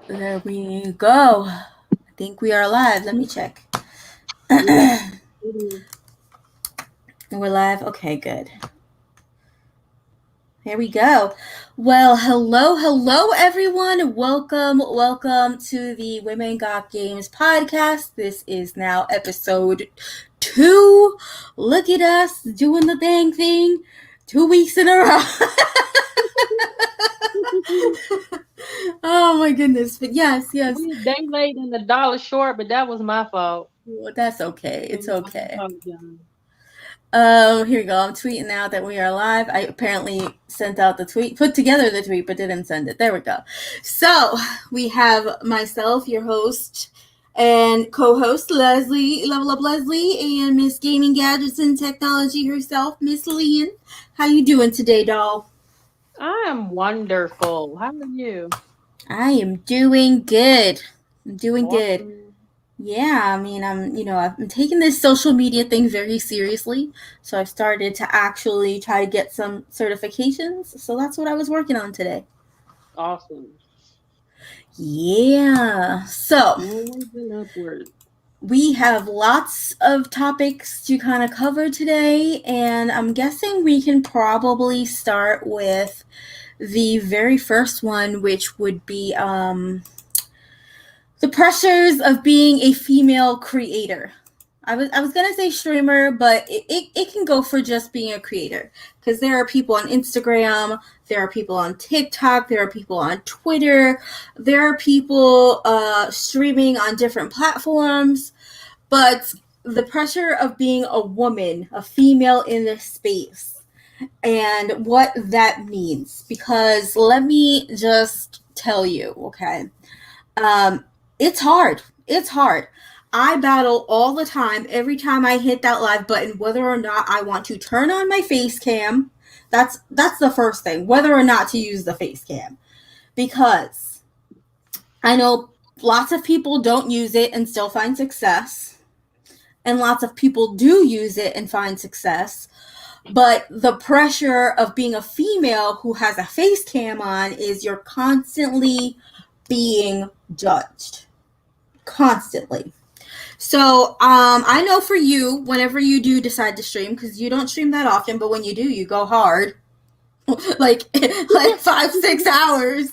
There we go. I think we are live. Let me check. Yep, it is. We're live. Okay, good. Here we go. Well, hello, everyone. Welcome to the Women Got Games podcast. This is now episode 2. Look at us doing the dang thing 2 weeks in a row. Oh my goodness. But yes. We a day late and $1 short, but that was my fault. Well, that's okay. It's I okay. apologize. Here we go. I'm tweeting out that we are live. I apparently sent out the tweet, put together the tweet, but didn't send it. There we go. So we have myself, your host and co-host Leslie, Level Up Leslie, and Miss Gaming Gadgets and Technology herself, Miss Leon. How you doing today, doll? I am wonderful. How are you? I am doing good. I'm doing good. Awesome. Yeah, I mean, I'm taking this social media thing very seriously. So I've started to actually try to get some certifications. So that's what I was working on today. Awesome. Yeah. So Onwards and upwards. we have lots of topics to kind of cover today. And I'm guessing we can probably start with the very first one, which would be the pressures of being a female creator. I was gonna say streamer, but it can go for just being a creator because there are people on Instagram, there are people on TikTok, there are people on Twitter, there are people streaming on different platforms, but the pressure of being a woman, a female in this space, and what that means. Because let me just tell you, okay, um, it's hard. It's hard. I battle all the time every time I hit that live button, whether or not I want to turn on my face cam. That's the first thing, whether or not to use the face cam. Because I know lots of people don't use it and still find success. And lots of people do use it and find success. But the pressure of being a female who has a face cam on is you're constantly being judged. Constantly. So, I know for you, whenever you do decide to stream, because you don't stream that often, but when you do, you go hard, like 5-6 hours.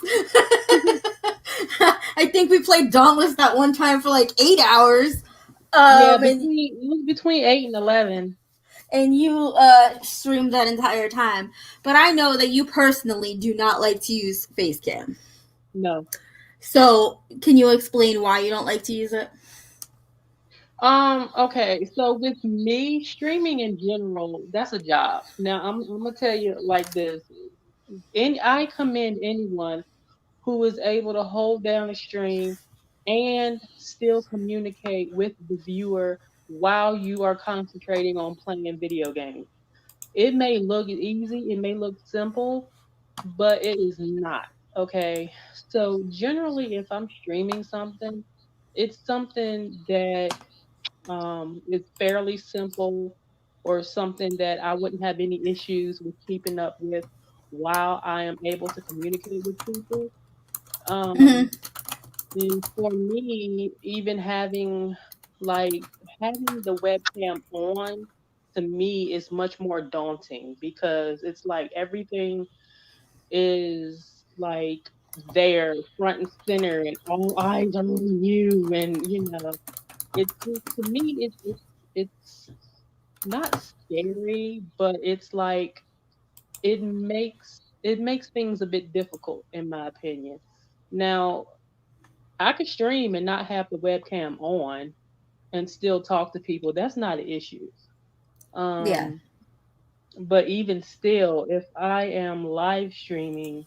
I think we played Dauntless that one time for like 8 hours. Yeah, And it was between 8 and 11. you streamed that entire time. But I know that you personally do not like to use Facecam. No. So, can you explain why you don't like to use it? Okay, so with me, streaming in general, that's a job. Now I'm gonna tell you like this. I commend anyone who is able to hold down a stream and still communicate with the viewer while you are concentrating on playing video games. It may look easy, it may look simple, but it is not. Okay. So generally if I'm streaming something, it's something that is fairly simple or something that I wouldn't have any issues with keeping up with while I am able to communicate with people. Um, Mm-hmm. and for me, even having the webcam on to me is much more daunting because it's like everything is like there front and center and all eyes are on you and it's to me it's not scary, but it's like it makes things a bit difficult in my opinion. Now, I could stream and not have the webcam on and still talk to people. That's not an issue. Yeah. Um, but even still, if I am live streaming,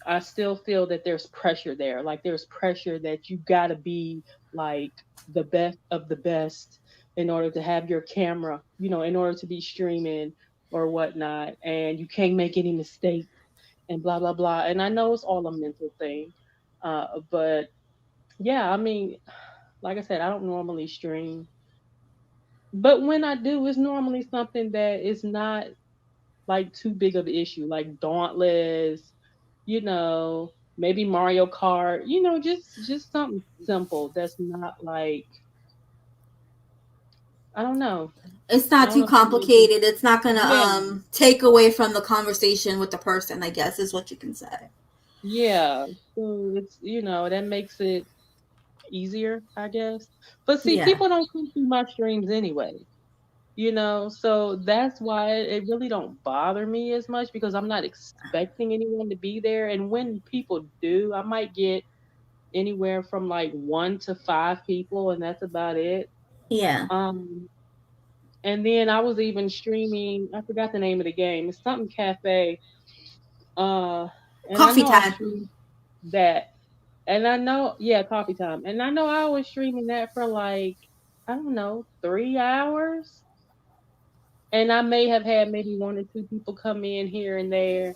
I still feel that there's pressure there. Like there's pressure that you gotta be like the best of the best in order to have your camera, in order to be streaming or whatnot. And you can't make any mistakes and blah blah blah. And I know it's all a mental thing. But yeah, I mean, like I said, I don't normally stream. But when I do, it's normally something that is not like too big of an issue, like Dauntless, maybe Mario Kart, just something simple that's not like, I don't know. It's I not don't too know how to make it. complicated. It's not gonna Yeah, take away from the conversation with the person, I guess is what you can say. yeah. So it's, that makes it easier, I guess. But see, Yeah. people don't come through my streams anyway. So that's why it really don't bother me as much, because I'm not expecting anyone to be there. And when people do, I might get anywhere from like 1 to 5 people, and that's about it. Yeah. um and then I was even streaming, I forgot the name of the game, it's something cafe. uh and I Coffee know I time. streamed that. And I know, yeah, coffee time, and I know I was streaming that for like, I don't know, 3 hours. And I may have had maybe 1 or 2 people come in here and there.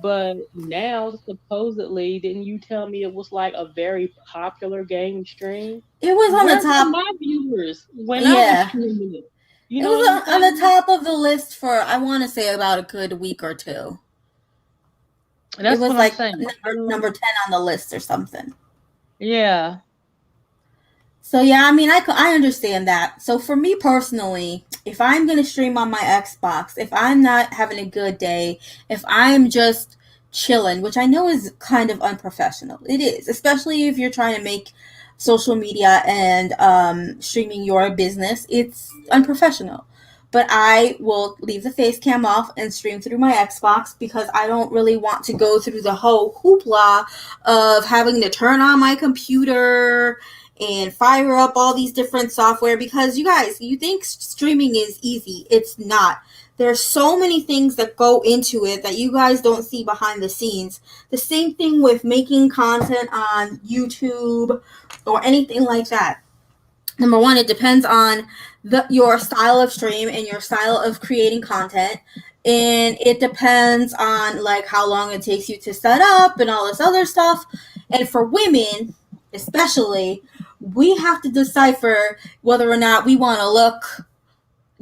But now, supposedly, didn't you tell me it was like a very popular game stream? It was on Where the were top. my viewers when I was Yeah. streaming it? You It know what I'm was on the saying? top of the list for, I want to say, about a good week or two. It That's was what I'm like saying. number 10 on the list or something. Yeah. So yeah, I mean, I understand that. So for me personally, if I'm gonna stream on my Xbox, if I'm not having a good day, if I'm just chilling, which I know is kind of unprofessional, it is, especially if you're trying to make social media and streaming your business, it's unprofessional. But I will leave the face cam off and stream through my Xbox because I don't really want to go through the whole hoopla of having to turn on my computer and fire up all these different software, because you guys, you think streaming is easy. It's not. There's so many things that go into it that you guys don't see behind the scenes. The same thing with making content on YouTube or anything like that. Number one, it depends on your style of stream and your style of creating content, and it depends on like how long it takes you to set up and all this other stuff. And for women especially, we have to decipher whether or not we want to look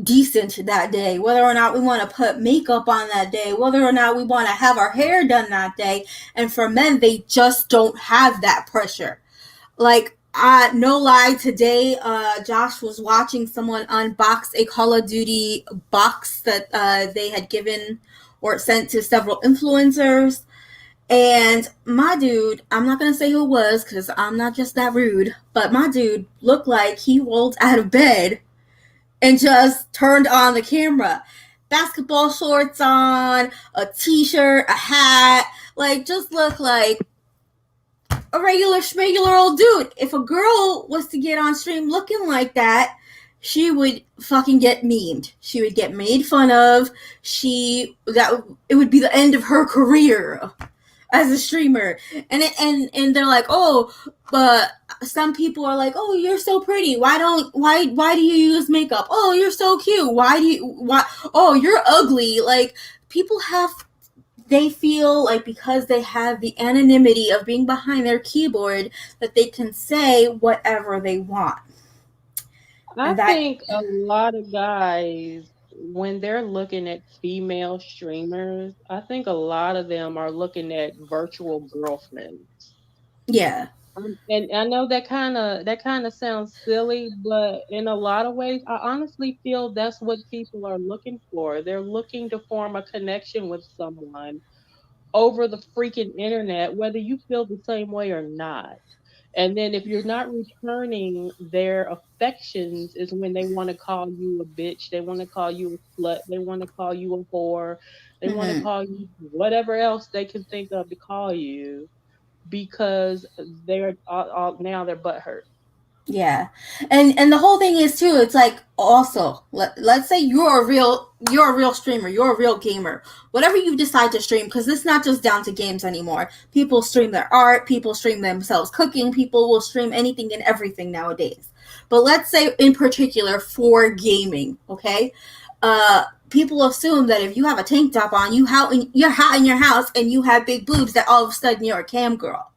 decent that day, whether or not we want to put makeup on that day, whether or not we want to have our hair done that day. And for men, they just don't have that pressure. Like, no lie, today Josh was watching someone unbox a Call of Duty box that they had given or sent to several influencers. And my dude, I'm not going to say who it was because I'm not just that rude, but my dude looked like he rolled out of bed and just turned on the camera. Basketball shorts on, a t-shirt, a hat, like just look like a regular schmegular old dude. If a girl was to get on stream looking like that, she would fucking get memed. She would get made fun of. It would be the end of her career as a streamer. And they're like, oh, but some people are like, oh, you're so pretty. Why do you use makeup? Oh, you're so cute. Oh, you're ugly. Like, they feel like because they have the anonymity of being behind their keyboard that they can say whatever they want. I And that, think a lot of guys, when they're looking at female streamers, I think a lot of them are looking at virtual girlfriends. yeah. And I know that kind of sounds silly, but in a lot of ways, I honestly feel that's what people are looking for. They're looking to form a connection with someone over the freaking internet, whether you feel the same way or not. And then if you're not returning their affections, is when they want to call you a bitch, they want to call you a slut, they want to call you a whore, they want to Mm-hmm. call you whatever else they can think of to call you, because they're all now they're butthurt. Yeah. And the whole thing is too, it's like, also, let's say you're a real streamer, you're a real gamer. Whatever you decide to stream, because it's not just down to games anymore. People stream their art, people stream themselves cooking, people will stream anything and everything nowadays. But let's say in particular for gaming, okay? People assume that if you have a tank top on, you're hot in your house and you have big boobs, that all of a sudden you're a cam girl.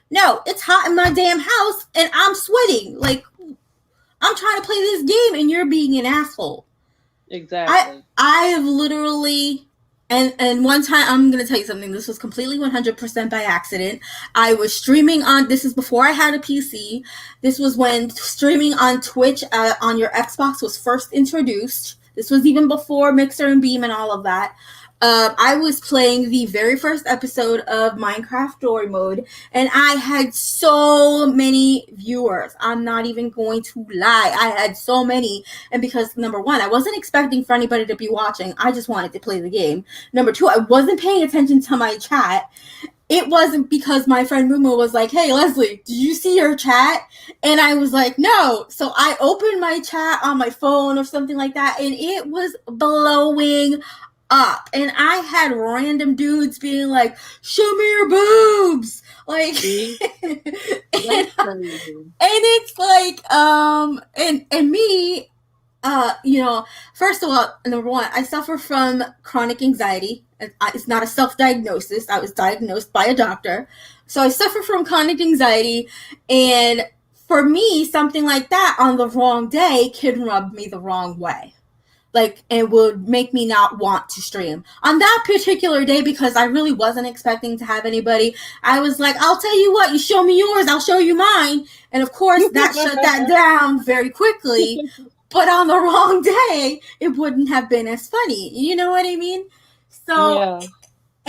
No, it's hot in my damn house and I'm sweating. Like, I'm trying to play this game and you're being an asshole. I Exactly. I have literally And one time, I'm going to tell you something. This was completely 100% by accident. I was streaming on, this is before I had a PC. This was when streaming on Twitch on your Xbox was first introduced. This was even before Mixer and Beam and all of that. I was playing the very first episode of Minecraft Story Mode, and I had so many viewers. I'm not even going to lie. I had so many. And because, number one, I wasn't expecting for anybody to be watching. I just wanted to play the game. Number two, I wasn't paying attention to my chat. It wasn't because my friend Rumo was like, hey, Leslie, did you see your chat? And I was like, no. So I opened my chat on my phone or something like that, and it was blowing up. And I had random dudes being like, show me your boobs. Like, and it's like, and me, first of all, number one, I suffer from chronic anxiety. It's not a self-diagnosis. I was diagnosed by a doctor. So I suffer from chronic anxiety. And for me, something like that on the wrong day can rub me the wrong way. Like, it would make me not want to stream. On that particular day, because I really wasn't expecting to have anybody, I was like, I'll tell you what, you show me yours, I'll show you mine. And of course, that shut that down very quickly. But on the wrong day, it wouldn't have been as funny. You know what I mean? So, yeah.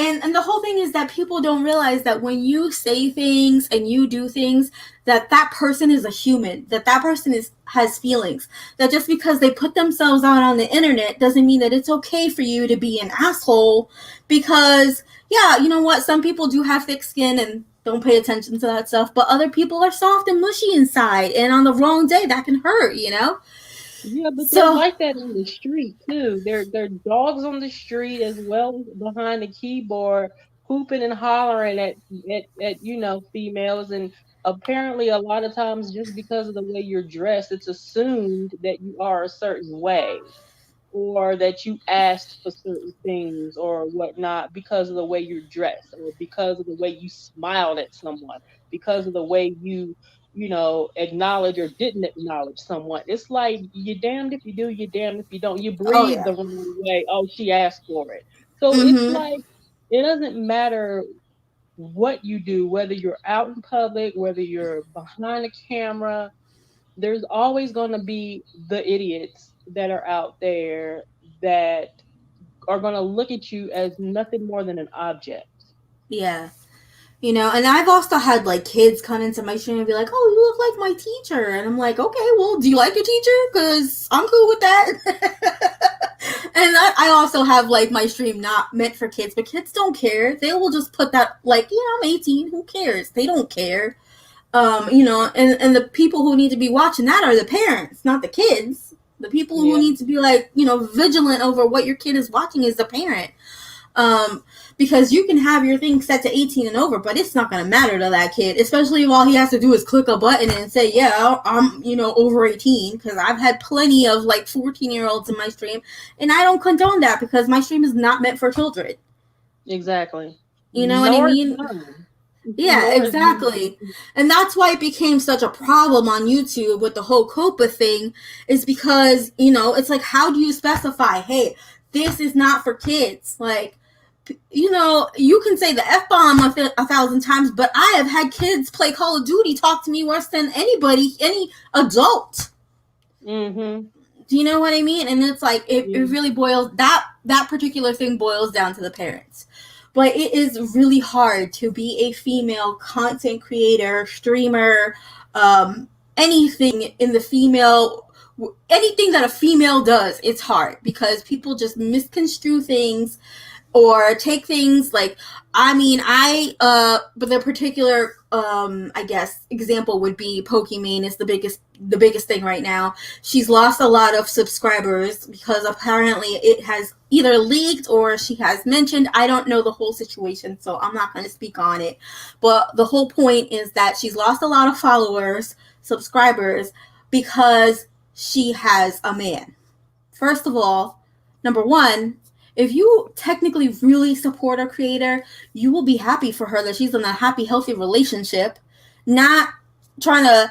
And the whole thing is that people don't realize that when you say things and you do things, that person is a human, that person has feelings. That just because they put themselves out on the internet doesn't mean that it's okay for you to be an asshole. Because, yeah, you know what? Some people do have thick skin and don't pay attention to that stuff. But other people are soft and mushy inside. And on the wrong day, that can hurt, you know? Yeah, but they're like that on the street too. They're dogs on the street as well as behind the keyboard, hooping and hollering at females. And apparently, a lot of times, just because of the way you're dressed, it's assumed that you are a certain way, or that you asked for certain things or whatnot because of the way you're dressed, or because of the way you smiled at someone, because of the way you acknowledge or didn't acknowledge someone. It's like, you're damned if you do, you're damned if you don't. You breathe the wrong way. Oh, she asked for it. So It's like, it doesn't matter what you do, whether you're out in public, whether you're behind a camera, there's always going to be the idiots that are out there that are going to look at you as nothing more than an object. Yeah. You know, and I've also had, like, kids come into my stream and be like, oh, you look like my teacher. And I'm like, okay, well, do you like your teacher? Because I'm cool with that. And I also have, like, my stream not meant for kids, but kids don't care. They will just put that, like, yeah, I'm 18. Who cares? They don't care. And the people who need to be watching that are the parents, not the kids. The people who need to be, like, vigilant over what your kid is watching is the parent. Because you can have your thing set to 18 and over, but it's not going to matter to that kid, especially if all he has to do is click a button and say, yeah, I'm, over 18, because I've had plenty of, like, 14-year-olds in my stream, and I don't condone that because my stream is not meant for children. Exactly. You know what I mean? Yeah, exactly. And that's why it became such a problem on YouTube with the whole COPPA thing, is because, it's like, how do you specify, hey, this is not for kids? Like, you can say the F-bomb 1,000 times, but I have had kids play Call of Duty talk to me worse than any adult. Mm-hmm. Do you know what I mean? And it's like, it really boils, that particular thing boils down to the parents. But it is really hard to be a female content creator, streamer, anything in the female, anything that a female does, it's hard because people just misconstrue things or take things like, but the particular, I guess, example would be Pokimane is the biggest thing right now. She's lost a lot of subscribers because apparently it has either leaked or she has mentioned. I don't know the whole situation, so I'm not going to speak on it. But the whole point is that she's lost a lot of followers, subscribers, because she has a man. First of all, number one, if you technically really support a creator, you will be happy for her that she's in a happy, healthy relationship, not trying to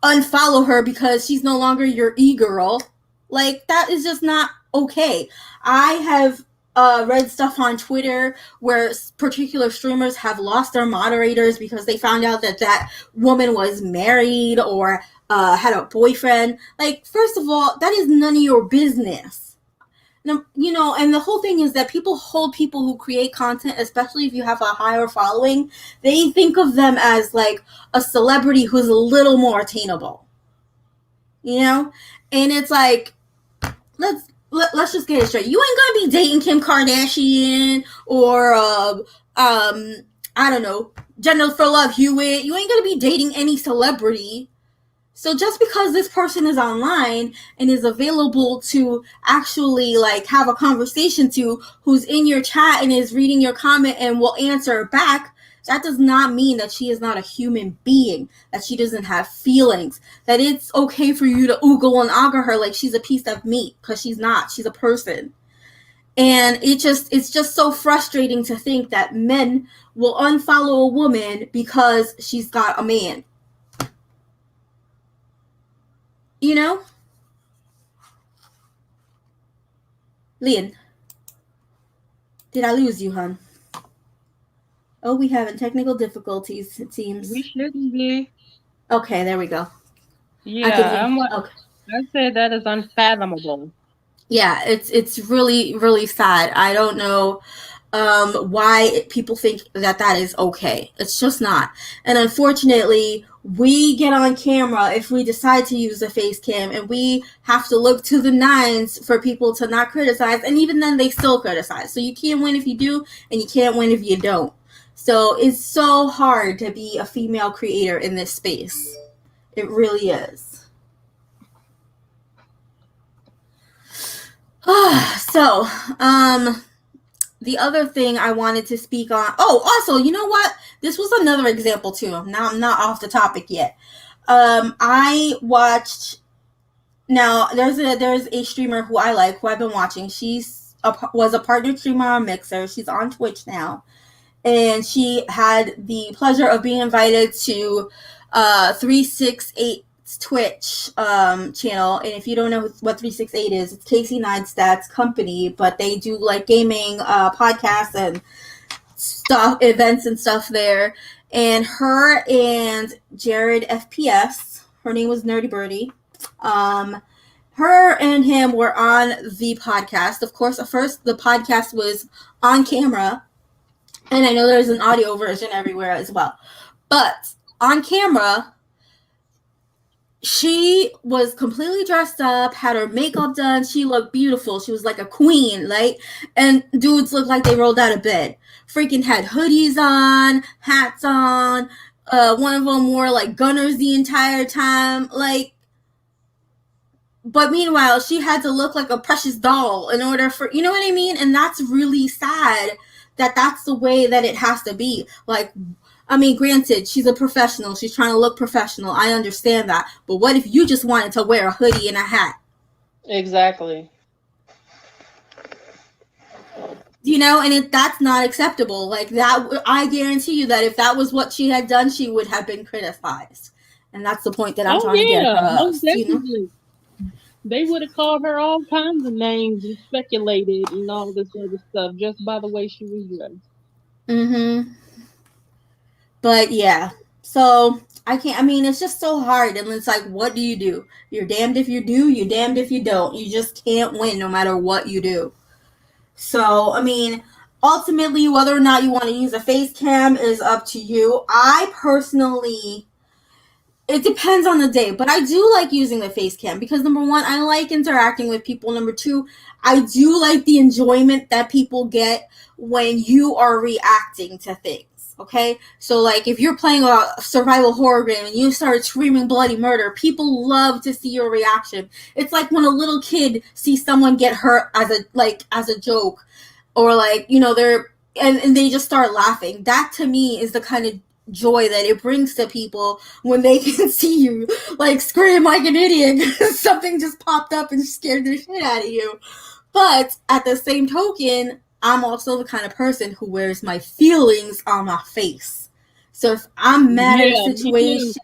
unfollow her because she's no longer your e-girl. Like, that is just not okay. I have read stuff on Twitter where particular streamers have lost their moderators because they found out that that woman was married or had a boyfriend. Like, first of all, that is none of your business. You know, and the whole thing is that people hold people who create content, especially if you have a higher following, they think of them as like a celebrity who's a little more attainable. You know? And it's like, let's just get it straight. You ain't gonna be dating Kim Kardashian or I don't know, Jennifer Love Hewitt. You ain't gonna be dating any celebrity. So just because this person is online and is available to actually like have a conversation to, who's in your chat and is reading your comment and will answer back, that does not mean that she is not a human being, that she doesn't have feelings, that it's okay for you to oogle and auger her like she's a piece of meat, because she's not. She's a person. And it's just so frustrating to think that men will unfollow a woman because she's got a man. You know? Leon, did I lose you, hon? Oh, we having technical difficulties, it seems. We shouldn't be. Okay, there we go. Yeah, okay. I say that is unfathomable. Yeah, it's really, really sad. I don't know why people think that that is okay. It's just not. And unfortunately, we get on camera if we decide to use a face cam, and we have to look to the nines for people to not criticize, and even then they still criticize. So you can't win if you do, and you can't win if you don't. So it's so hard to be a female creator in this space. It really is. So, the other thing I wanted to speak on. Oh, also, you know what? This was another example too. Now I'm not off the topic yet. I watched. Now there's a streamer who I like, who I've been watching. Was a partner streamer on Mixer. She's on Twitch now, and she had the pleasure of being invited to 368 Twitch channel. And if you don't know what 368 is, it's Casey Neistat's company, but they do like gaming podcasts and stuff, events and stuff there. And her and Jared FPS, her name was Nerdy Birdie, her and him were on the podcast. Of course, at first the podcast was on camera, and I know there's an audio version everywhere as well, but on camera, she was completely dressed up, had her makeup done. She looked beautiful. She was like a queen, right? And dudes looked like they rolled out of bed. Freaking had hoodies on, hats on. One of them wore like gunners the entire time. Like, but meanwhile, she had to look like a precious doll in order for, you know what I mean? And that's really sad that that's the way that it has to be. Like, I mean, granted, she's a professional. She's trying to look professional. I understand that. But what if you just wanted to wear a hoodie and a hat? Exactly. You know, and that's not acceptable. Like that, I guarantee you that if that was what she had done, she would have been criticized. And that's the point that I'm trying to get across. You know? They would have called her all kinds of names and speculated and all this other stuff just by the way she was dressed. Mm-hmm. But yeah, so I mean, it's just so hard. And it's like, what do? You're damned if you do, you're damned if you don't. You just can't win no matter what you do. So, I mean, ultimately, whether or not you want to use a face cam is up to you. I personally, it depends on the day, but I do like using the face cam because number one, I like interacting with people. Number two, I do like the enjoyment that people get when you are reacting to things. Okay, so like if you're playing a survival horror game and you start screaming bloody murder, people love to see your reaction. It's like when a little kid sees someone get hurt as a joke, or like, you know, and they just start laughing. That to me is the kind of joy that it brings to people when they can see you like scream like an idiot because something just popped up and scared the shit out of you. But at the same token, I'm also the kind of person who wears my feelings on my face. So if I'm mad at a situation,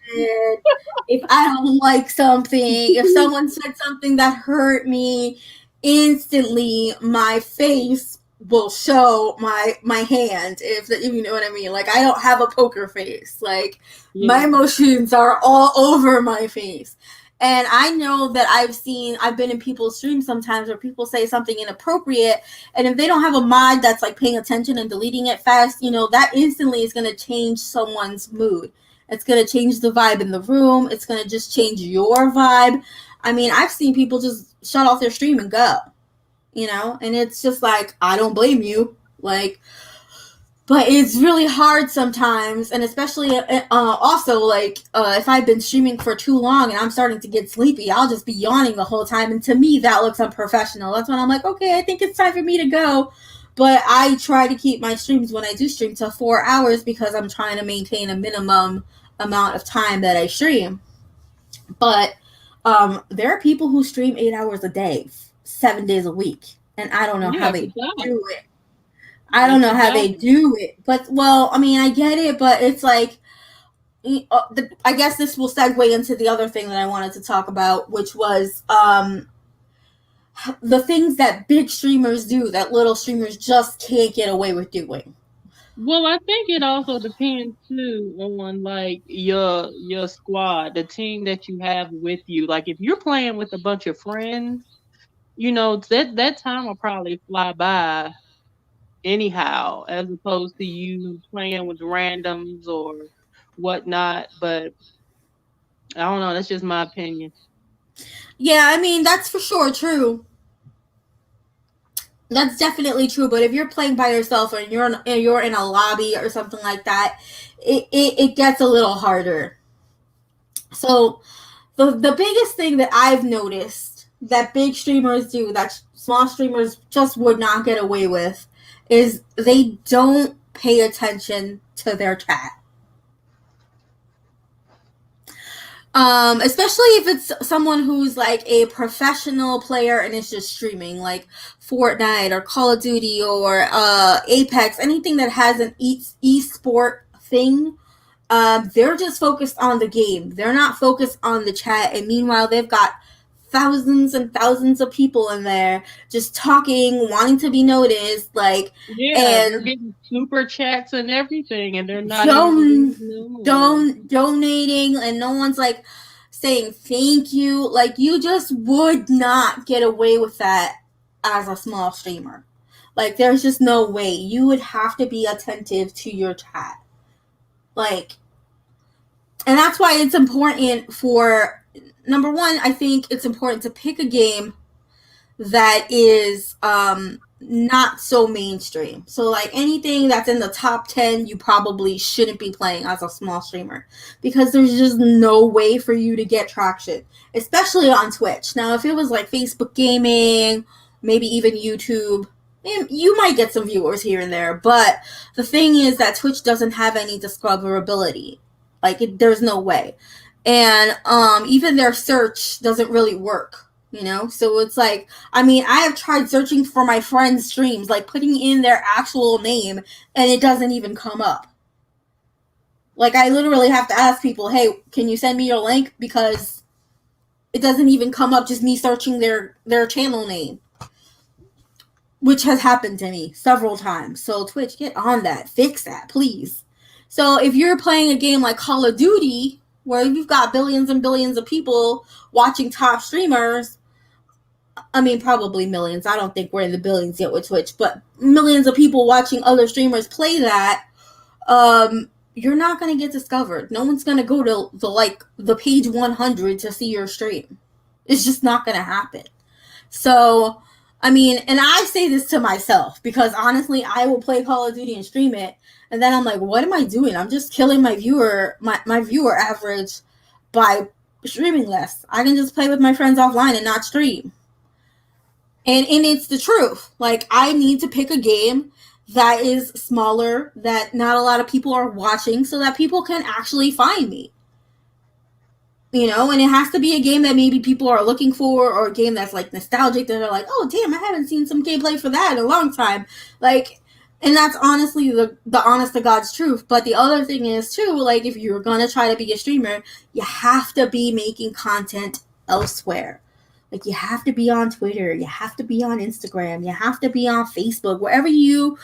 if I don't like something, if someone said something that hurt me, instantly my face will show my hand, if you know what I mean. Like, I don't have a poker face. Like, my emotions are all over my face. And I know that I've been in people's streams sometimes where people say something inappropriate, and if they don't have a mod that's like paying attention and deleting it fast, that instantly is going to change someone's mood. It's going to change the vibe in the room. It's going to just change your vibe. I mean, I've seen people just shut off their stream and go, and it's just like, I don't blame you. Like, but it's really hard sometimes, and especially also, like, if I've been streaming for too long and I'm starting to get sleepy, I'll just be yawning the whole time, and to me that looks unprofessional. That's when I'm like, okay, I think it's time for me to go. But I try to keep my streams, when I do stream, to 4 hours, because I'm trying to maintain a minimum amount of time that I stream. But there are people who stream 8 hours a day, 7 days a week, and I don't know how they do it. I don't know how they do it. But, well, I mean, I get it, but it's like, I guess this will segue into the other thing that I wanted to talk about, which was the things that big streamers do that little streamers just can't get away with doing. Well, I think it also depends too on like your squad, the team that you have with you. Like, if you're playing with a bunch of friends, that time will probably fly by anyhow, as opposed to you playing with randoms or whatnot. But I don't know, that's just my opinion. Yeah, I mean, that's for sure true. That's definitely true. But if you're playing by yourself, or you're in a lobby or something like that, it gets a little harder. So the biggest thing that I've noticed that big streamers do that small streamers just would not get away with is they don't pay attention to their chat. Especially if it's someone who's like a professional player and is just streaming, like Fortnite or Call of Duty or Apex, anything that has an e-sport thing. They're just focused on the game. They're not focused on the chat. And meanwhile, they've got thousands and thousands of people in there just talking, wanting to be noticed. Like, yeah, and they're getting super chats and everything, and they're not donating, and no one's like saying thank you. Like, you just would not get away with that as a small streamer. Like, there's just no way. You would have to be attentive to your chat. Like, and that's why it's important for, number one, I think it's important to pick a game that is not so mainstream. So, like, anything that's in the top 10, you probably shouldn't be playing as a small streamer, because there's just no way for you to get traction, especially on Twitch. Now, if it was like Facebook gaming, maybe even YouTube, you might get some viewers here and there, but the thing is that Twitch doesn't have any discoverability. Like, there's no way. And even their search doesn't really work, So it's like, I mean, I have tried searching for my friends' streams, like putting in their actual name, and it doesn't even come up. Like, I literally have to ask people, hey, can you send me your link? Because it doesn't even come up, just me searching their channel name, which has happened to me several times. So Twitch, get on that. Fix that, please. So if you're playing a game like Call of Duty, where you've got billions and billions of people watching top streamers, I mean, probably millions. I don't think we're in the billions yet with Twitch, but millions of people watching other streamers play that, you're not going to get discovered. No one's going to go to the page 100 to see your stream. It's just not going to happen. So, I mean, and I say this to myself, because honestly, I will play Call of Duty and stream it, and then I'm like, what am I doing? I'm just killing my viewer average by streaming less. I can just play with my friends offline and not stream. And it's the truth. Like, I need to pick a game that is smaller, that not a lot of people are watching, so that people can actually find me. And it has to be a game that maybe people are looking for, or a game that's like nostalgic, that they're like, oh damn, I haven't seen some gameplay for that in a long time. Like, and that's honestly the honest to God's truth. But the other thing is too, like, if you're gonna try to be a streamer, you have to be making content elsewhere. Like, you have to be on Twitter, you have to be on Instagram, you have to be on Facebook, wherever you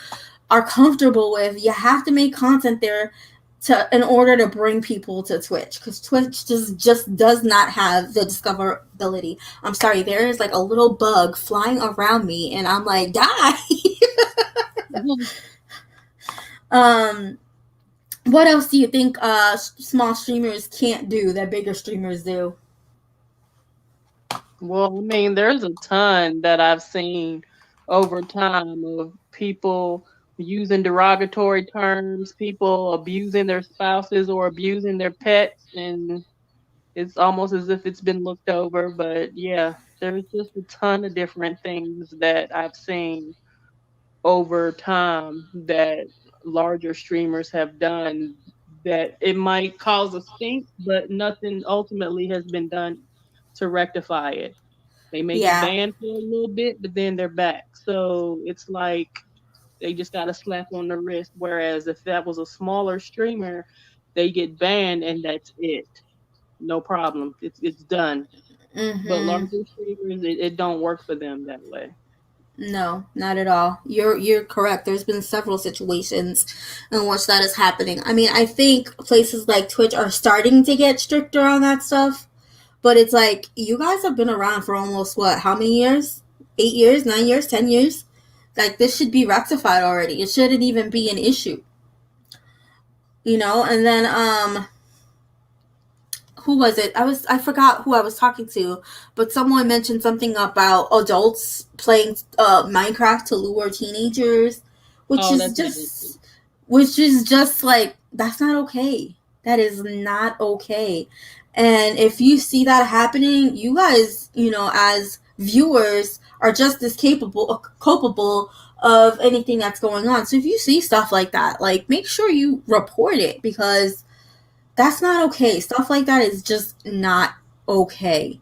are comfortable with. You have to make content there in order to bring people to Twitch, because Twitch just does not have the discoverability. I'm sorry, there is like a little bug flying around me, and I'm like, die. What else do you think small streamers can't do that bigger streamers do? Well, I mean, there's a ton that I've seen over time of people using derogatory terms, people abusing their spouses or abusing their pets, and it's almost as if it's been looked over. But yeah, there's just a ton of different things that I've seen over time that larger streamers have done that it might cause a stink, but nothing ultimately has been done to rectify it. They may get Yeah. banned for a little bit, but then they're back. So it's like they just got a slap on the wrist. Whereas if that was a smaller streamer, they get banned and that's it. No problem. It's done. But larger streamers, it don't work for them that way. No, not at all. You're correct. There's been several situations in which that is happening. I mean, I think places like Twitch are starting to get stricter on that stuff, but it's like, you guys have been around for almost what? How many years? 8 years, 9 years, 10 years? Like, this should be rectified already. It shouldn't even be an issue. And then who was it? I forgot who I was talking to, but someone mentioned something about adults playing Minecraft to lure teenagers, which is just like, that's not okay. That is not okay. And if you see that happening, you guys, as viewers, are just as culpable of anything that's going on. So if you see stuff like that, like, make sure you report it, because that's not okay. Stuff like that is just not okay.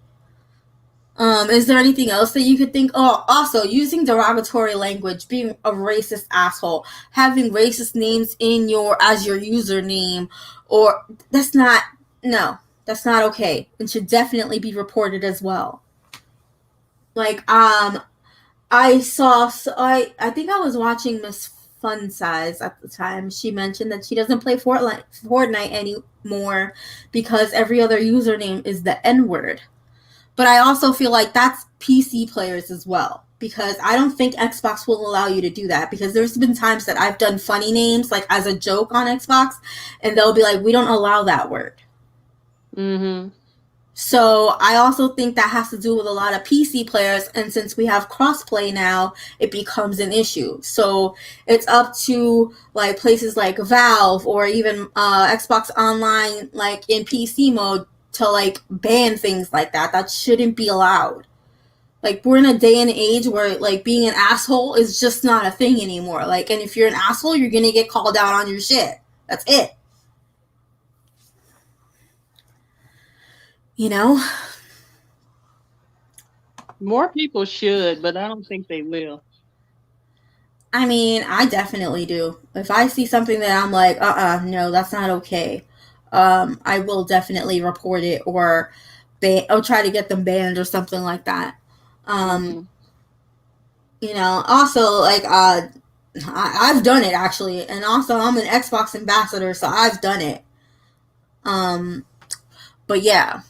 Is there anything else that you could think? Oh, also, using derogatory language, being a racist asshole, having racist names as your username, or that's not okay. It should definitely be reported as well. Like, I think I was watching Miss Fun Size at the time. She mentioned that she doesn't play Fortnite anymore because every other username is the N-word. But I also feel like that's PC players as well, because I don't think Xbox will allow you to do that, because there's been times that I've done funny names, like, as a joke on Xbox, and they'll be like, we don't allow that word. Mm-hmm. So I also think that has to do with a lot of PC players, and since we have crossplay now, it becomes an issue. So it's up to, like, places like Valve or even Xbox Online, like, in PC mode, to, like, ban things like that. That shouldn't be allowed. Like, we're in a day and age where, like, being an asshole is just not a thing anymore. Like, and if you're an asshole, you're gonna get called out on your shit. That's it. More people should, but I don't think they will. I mean, I definitely do. If I see something that I'm like, no, that's not okay, I will definitely report it, or I'll try to get them banned or something like that. Also, like, I've done it, actually, and also I'm an Xbox ambassador, so I've done it. But yeah,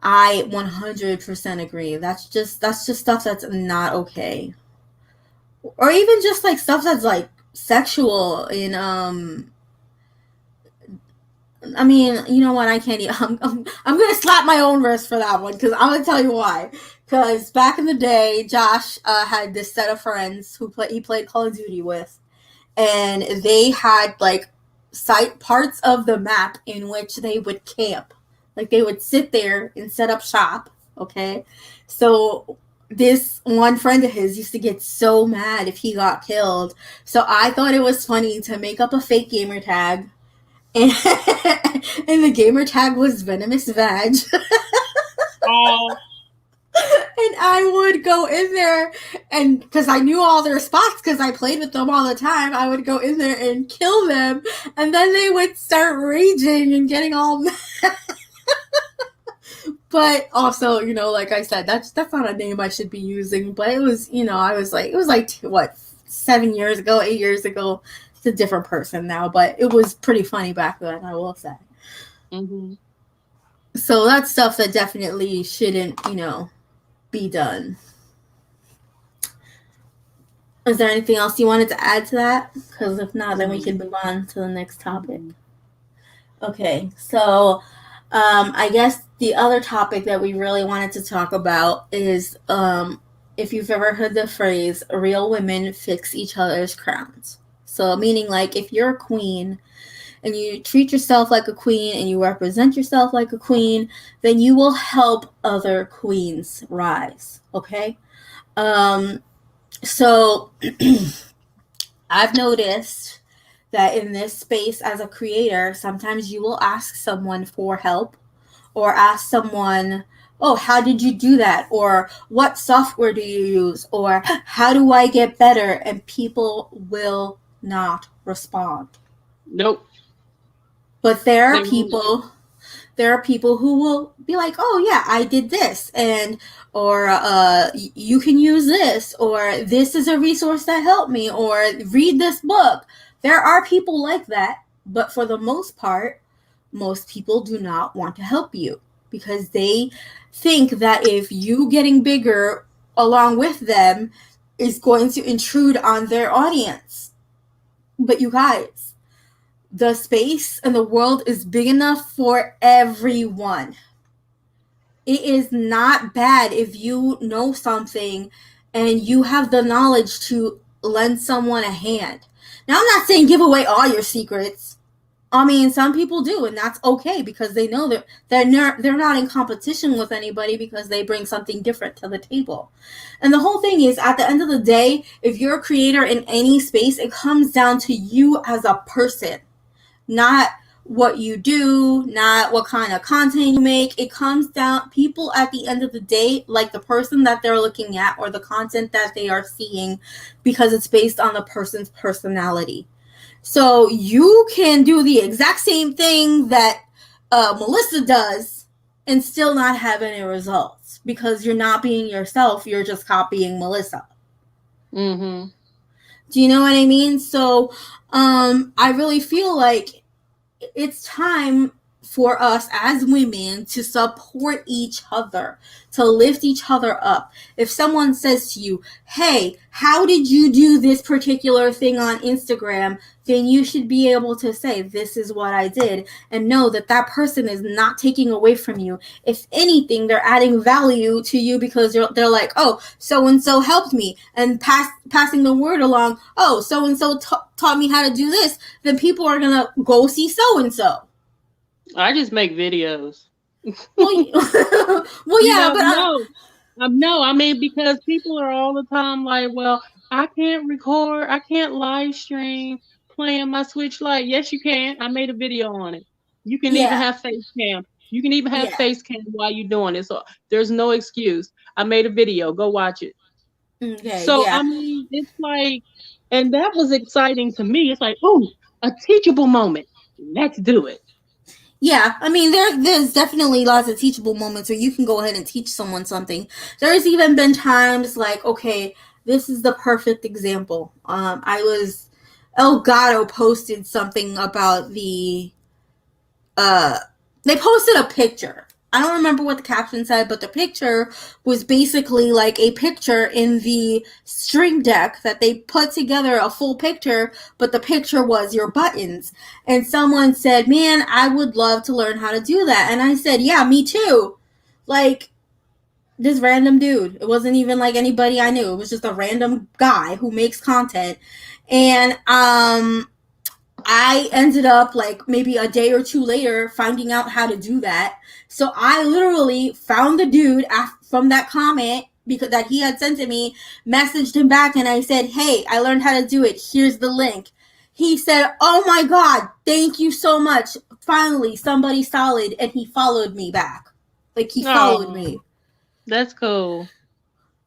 I 100% agree. That's just stuff that's not okay. Or even just, like, stuff that's, like, sexual in I mean, you know what? I can't even. I'm gonna slap my own wrist for that one, because I'm gonna tell you why. Because back in the day, Josh had this set of friends he played Call of Duty with, and they had, like, parts of the map in which they would camp. Like, they would sit there and set up shop. Okay, so this one friend of his used to get so mad if he got killed. So I thought it was funny to make up a fake gamer tag. And the gamer tag was Venomous Vag. Oh. And I would go in there, and because I knew all their spots, because I played with them all the time, I would go in there and kill them, and then they would start raging and getting all mad. But also, like I said, that's not a name I should be using. But it was, I was like, it was like what, 7 years ago, 8 years ago. It's a different person now, but it was pretty funny back then, I will say. Mm-hmm. So that's stuff that definitely shouldn't, be done. Is there anything else you wanted to add to that? Because if not, then we can move on to the next topic. Okay, so I guess the other topic that we really wanted to talk about is if you've ever heard the phrase, real women fix each other's crowns. So meaning like if you're a queen and you treat yourself like a queen and you represent yourself like a queen, then you will help other queens rise, okay? So I've noticed that in this space as a creator, sometimes you will ask someone for help or ask someone, oh, how did you do that? Or what software do you use? Or how do I get better? And people will not respond. Nope. But there are people who will be like, oh yeah, I did this, and or you can use this, or this is a resource that helped me, or read this book. There are people like that, but for the most part, most people do not want to help you because they think that if you getting bigger along with them is going to intrude on their audience. But you guys, the space and the world is big enough for everyone. It is not bad if you know something and you have the knowledge to lend someone a hand. Now, I'm not saying give away all your secrets. I mean, some people do, and that's okay because they know that they're not in competition with anybody because they bring something different to the table. And the whole thing is, at the end of the day, if you're a creator in any space, it comes down to you as a person. Not what you do, not what kind of content you make. It comes down, people at the end of the day, like the person that they're looking at or the content that they are seeing, because it's based on the person's personality. So you can do the exact same thing that Melissa does and still not have any results because you're not being yourself. You're just copying Melissa. Mm-hmm. Do you know what I mean? So I really feel like it's time for us as women to support each other, to lift each other up. If someone says to you, hey, how did you do this particular thing on Instagram? Then you should be able to say, this is what I did, and know that that person is not taking away from you. If anything, they're adding value to you because they're like, oh, so-and-so helped me, and passing the word along, oh, so-and-so taught me how to do this, then people are going to go see so-and-so. I just make videos. Well, yeah, but no, I mean, because people are all the time like, well, I can't record, I can't live stream playing my Switch Lite. Yes, you can. I made a video on it. You can even have face cam. You can even have face cam while you're doing it. So there's no excuse. I made a video. Go watch it. Okay. So I mean, it's like, and that was exciting to me. It's like, oh, a teachable moment. Let's do it. Yeah, I mean, there's definitely lots of teachable moments where you can go ahead and teach someone something. There's even been times like, okay, this is the perfect example. Elgato posted something about they posted a picture. I don't remember what the caption said, but the picture was basically like a picture in the Stream Deck that they put together a full picture, but the picture was your buttons. And someone said, man, I would love to learn how to do that. And I said, yeah, me too. Like, this random dude. It wasn't even like anybody I knew. It was just a random guy who makes content. And I ended up like maybe a day or two later finding out how to do that. So I literally found the dude from that comment because that he had sent to me, messaged him back, and I said, hey, I learned how to do it. Here's the link. He said, oh my God, thank you so much. Finally, somebody solid. And he followed me back. Like he followed me. That's cool.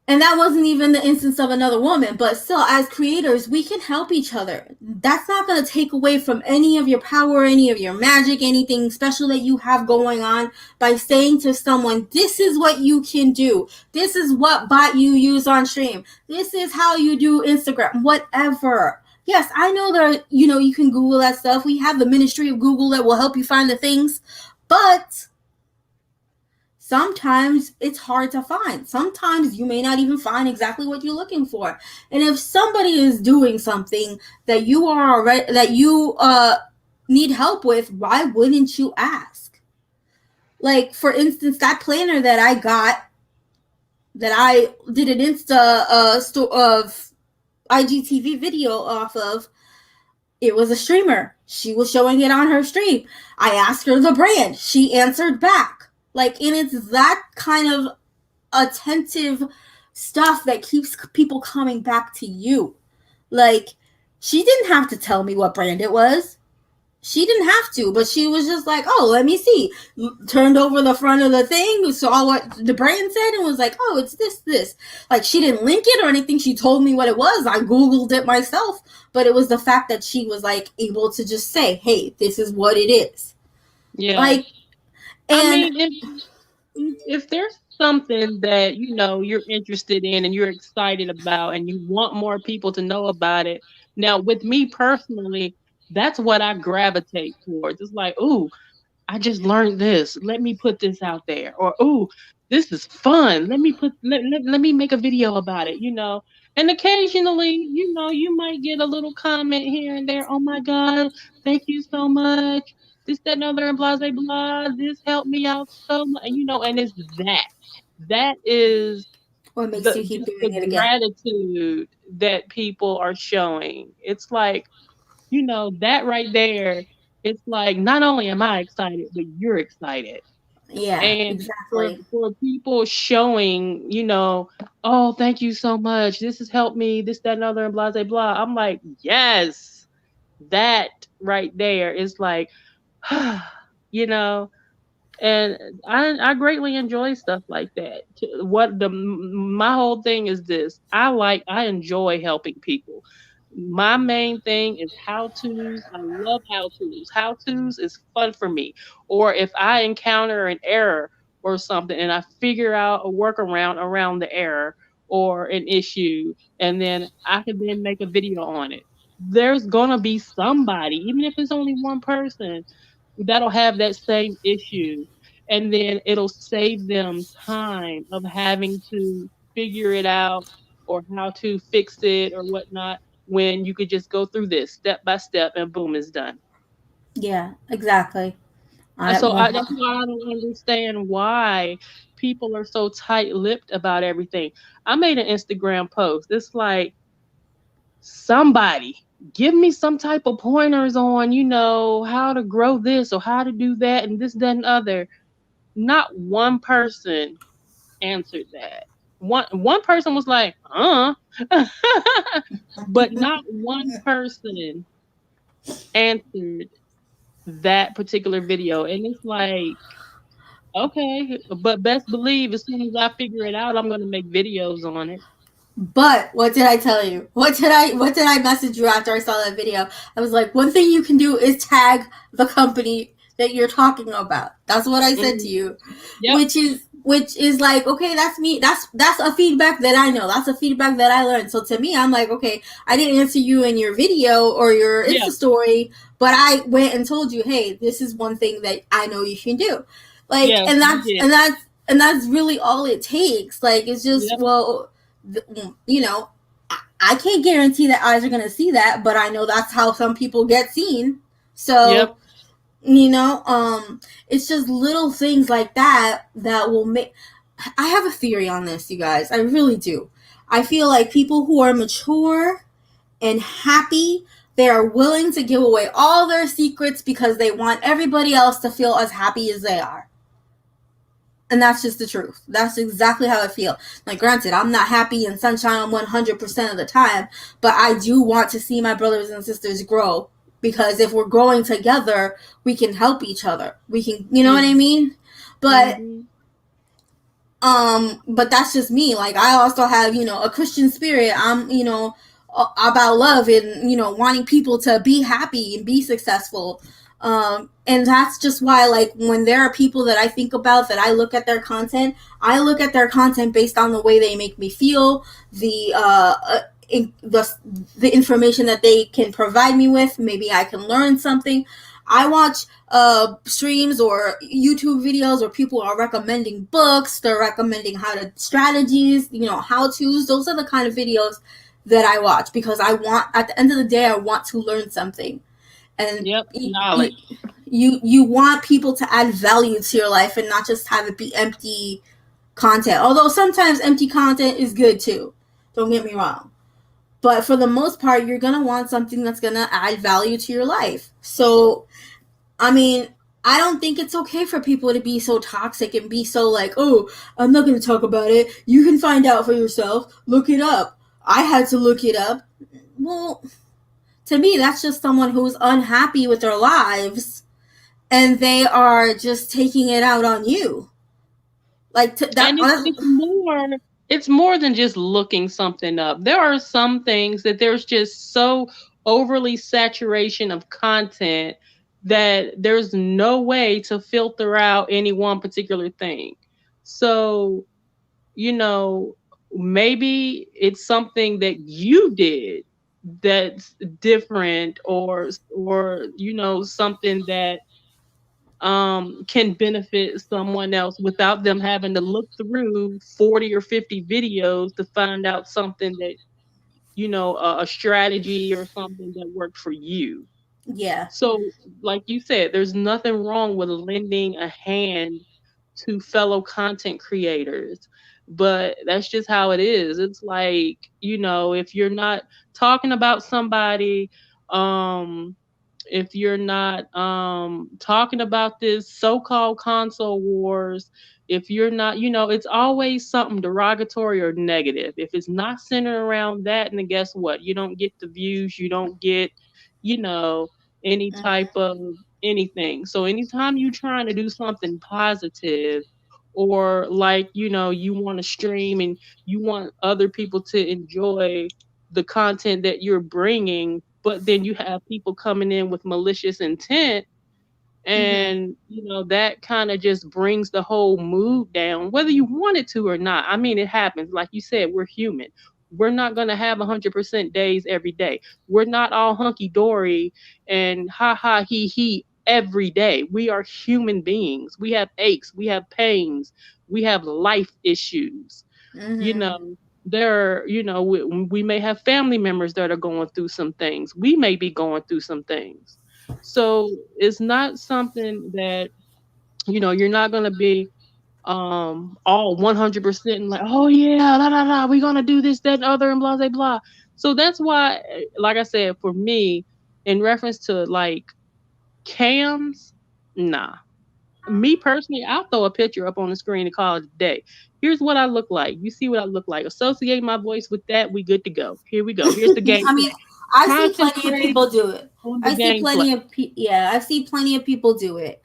And that wasn't even the instance of another woman, but still, as creators, we can help each other. That's not going to take away from any of your power, any of your magic, anything special that you have going on by saying to someone, this is what you can do. This is what bot you use on stream. This is how you do Instagram, whatever. Yes, I know that, you can Google that stuff. We have the Ministry of Google that will help you find the things, but sometimes it's hard to find. Sometimes you may not even find exactly what you're looking for. And if somebody is doing something that you are already, that you need help with, why wouldn't you ask? Like, for instance, that planner that I got, that I did an Insta of IGTV video off of, it was a streamer. She was showing it on her stream. I asked her the brand. She answered back. Like, and it's that kind of attentive stuff that keeps people coming back to you. Like, she didn't have to tell me what brand it was. She didn't have to, but she was just like, oh, let me see. Turned over the front of the thing, saw what the brand said, and was like, oh, it's this. Like, she didn't link it or anything. She told me what it was. I Googled it myself, but it was the fact that she was, like, able to just say, hey, this is what it is. Yeah. Like, and I mean, if there's something that, you're interested in and you're excited about and you want more people to know about it. Now, with me personally, that's what I gravitate towards. It's like, ooh, I just learned this. Let me put this out there. Or, ooh, this is fun. Let me make a video about it, And occasionally, you might get a little comment here and there. Oh my God, thank you so much. This, that, and other, and blah, blah, blah. This helped me out so much, and it's that. That is what makes you keep doing it again. Gratitude that people are showing. It's like, that right there, it's like, not only am I excited, but you're excited. Yeah, and exactly. For people showing, oh, thank you so much. This has helped me, this, that, and other, and blah, blah, blah. I'm like, yes, that right there is like, and I greatly enjoy stuff like that. My whole thing is this. I enjoy helping people. My main thing is how-tos. I love how-tos. How-tos is fun for me. Or if I encounter an error or something and I figure out a workaround around the error or an issue, and then I can then make a video on it. There's gonna be somebody, even if it's only one person, that'll have that same issue, and then it'll save them time of having to figure it out or how to fix it or whatnot, when you could just go through this step by step and boom, it's done. Yeah, exactly. That's why I don't understand why people are so tight-lipped about everything. I made an Instagram post. It's like, somebody give me some type of pointers on, how to grow this or how to do that and this, that, and other. Not one person answered that. One person was like, but not one person answered that particular video. And it's like, okay, but best believe as soon as I figure it out, I'm going to make videos on it. But what did I tell you? What did I message you after I saw that video? I was like, one thing you can do is tag the company that you're talking about. That's what I said to you. Yep. Which is like, okay, that's me. That's a feedback that I know. That's a feedback that I learned. So to me, I'm like, okay, I didn't answer you in your video or your Insta story, but I went and told you, hey, this is one thing that I know you can do. Like, and that's really all it takes. Like, it's just, well, I can't guarantee that eyes are going to see that, but I know that's how some people get seen. So, it's just little things like that will make. I have a theory on this, you guys. I really do. I feel like people who are mature and happy, they are willing to give away all their secrets because they want everybody else to feel as happy as they are. And that's just the truth. That's exactly how I feel. Like, granted, I'm not happy and sunshine 100% of the time, but I do want to see my brothers and sisters grow, because if we're growing together, we can help each other. We can, what I mean? But But that's just me. Like, I also have, a Christian spirit. I'm, about love and, wanting people to be happy and be successful. And that's just why, like, when there are people that I think about, that I look at their content, I look at their content based on the way they make me feel, the information that they can provide me with. Maybe I can learn something. I watch streams or YouTube videos where people are recommending books, they're recommending strategies, how to's. Those are the kind of videos that I watch, because at the end of the day, I want to learn something. And knowledge. You want people to add value to your life and not just have it be empty content. Although sometimes empty content is good too. Don't get me wrong. But for the most part, you're going to want something that's going to add value to your life. So, I mean, I don't think it's okay for people to be so toxic and be so like, oh, I'm not going to talk about it. You can find out for yourself. Look it up. I had to look it up. Well, to me, that's just someone who's unhappy with their lives and they are just taking it out on you. Like, it's more than just looking something up. There are some things that there's just so overly saturation of content that there's no way to filter out any one particular thing. So, maybe it's something that you did that's different, or something that can benefit someone else without them having to look through 40 or 50 videos to find out something that, a strategy or something that worked for you. Yeah. So, like you said, there's nothing wrong with lending a hand to fellow content creators, but that's just how it is. It's like, if you're not talking about somebody, if you're not talking about this so-called console wars, if you're not, it's always something derogatory or negative. If it's not centered around that, then guess what? You don't get the views, you don't get, any type of anything. So anytime you're trying to do something positive, or like, you want to stream and you want other people to enjoy the content that you're bringing, but then you have people coming in with malicious intent, and that kind of just brings the whole mood down, whether you want it to or not. I mean, it happens. Like you said, we're human. We're not going to have 100% days every day. We're not all hunky-dory and ha ha he every day. We are human beings. We have aches, we have pains, we have life issues. There, we may have family members that are going through some things. We may be going through some things. So it's not something that, you're not going to be all 100% like, oh yeah, la la la, we're going to do this, that, and other, and blah, blah, blah. So that's why, like I said, for me, in reference to like cams, nah. Me personally, I'll throw a picture up on the screen and call it a day. Here's what I look like. You see what I look like. Associate my voice with that. We good to go. Here we go. Here's the game. I mean, I've seen plenty of people do it. I've seen plenty of people do it.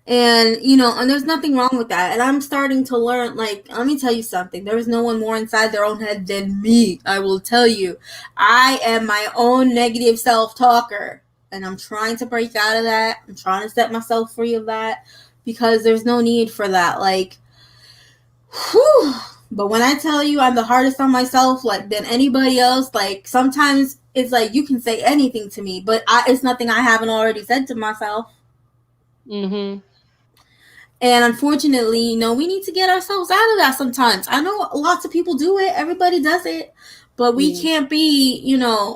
And, and there's nothing wrong with that. And I'm starting to learn, like, let me tell you something. There is no one more inside their own head than me. I will tell you. I am my own negative self-talker. And I'm trying to break out of that. I'm trying to set myself free of that. Because there's no need for that. Like, whew. But when I tell you I'm the hardest on myself, like, than anybody else, like, sometimes it's like you can say anything to me, but it's nothing I haven't already said to myself. And unfortunately, we need to get ourselves out of that sometimes. I know lots of people do it. Everybody does it. But we can't be,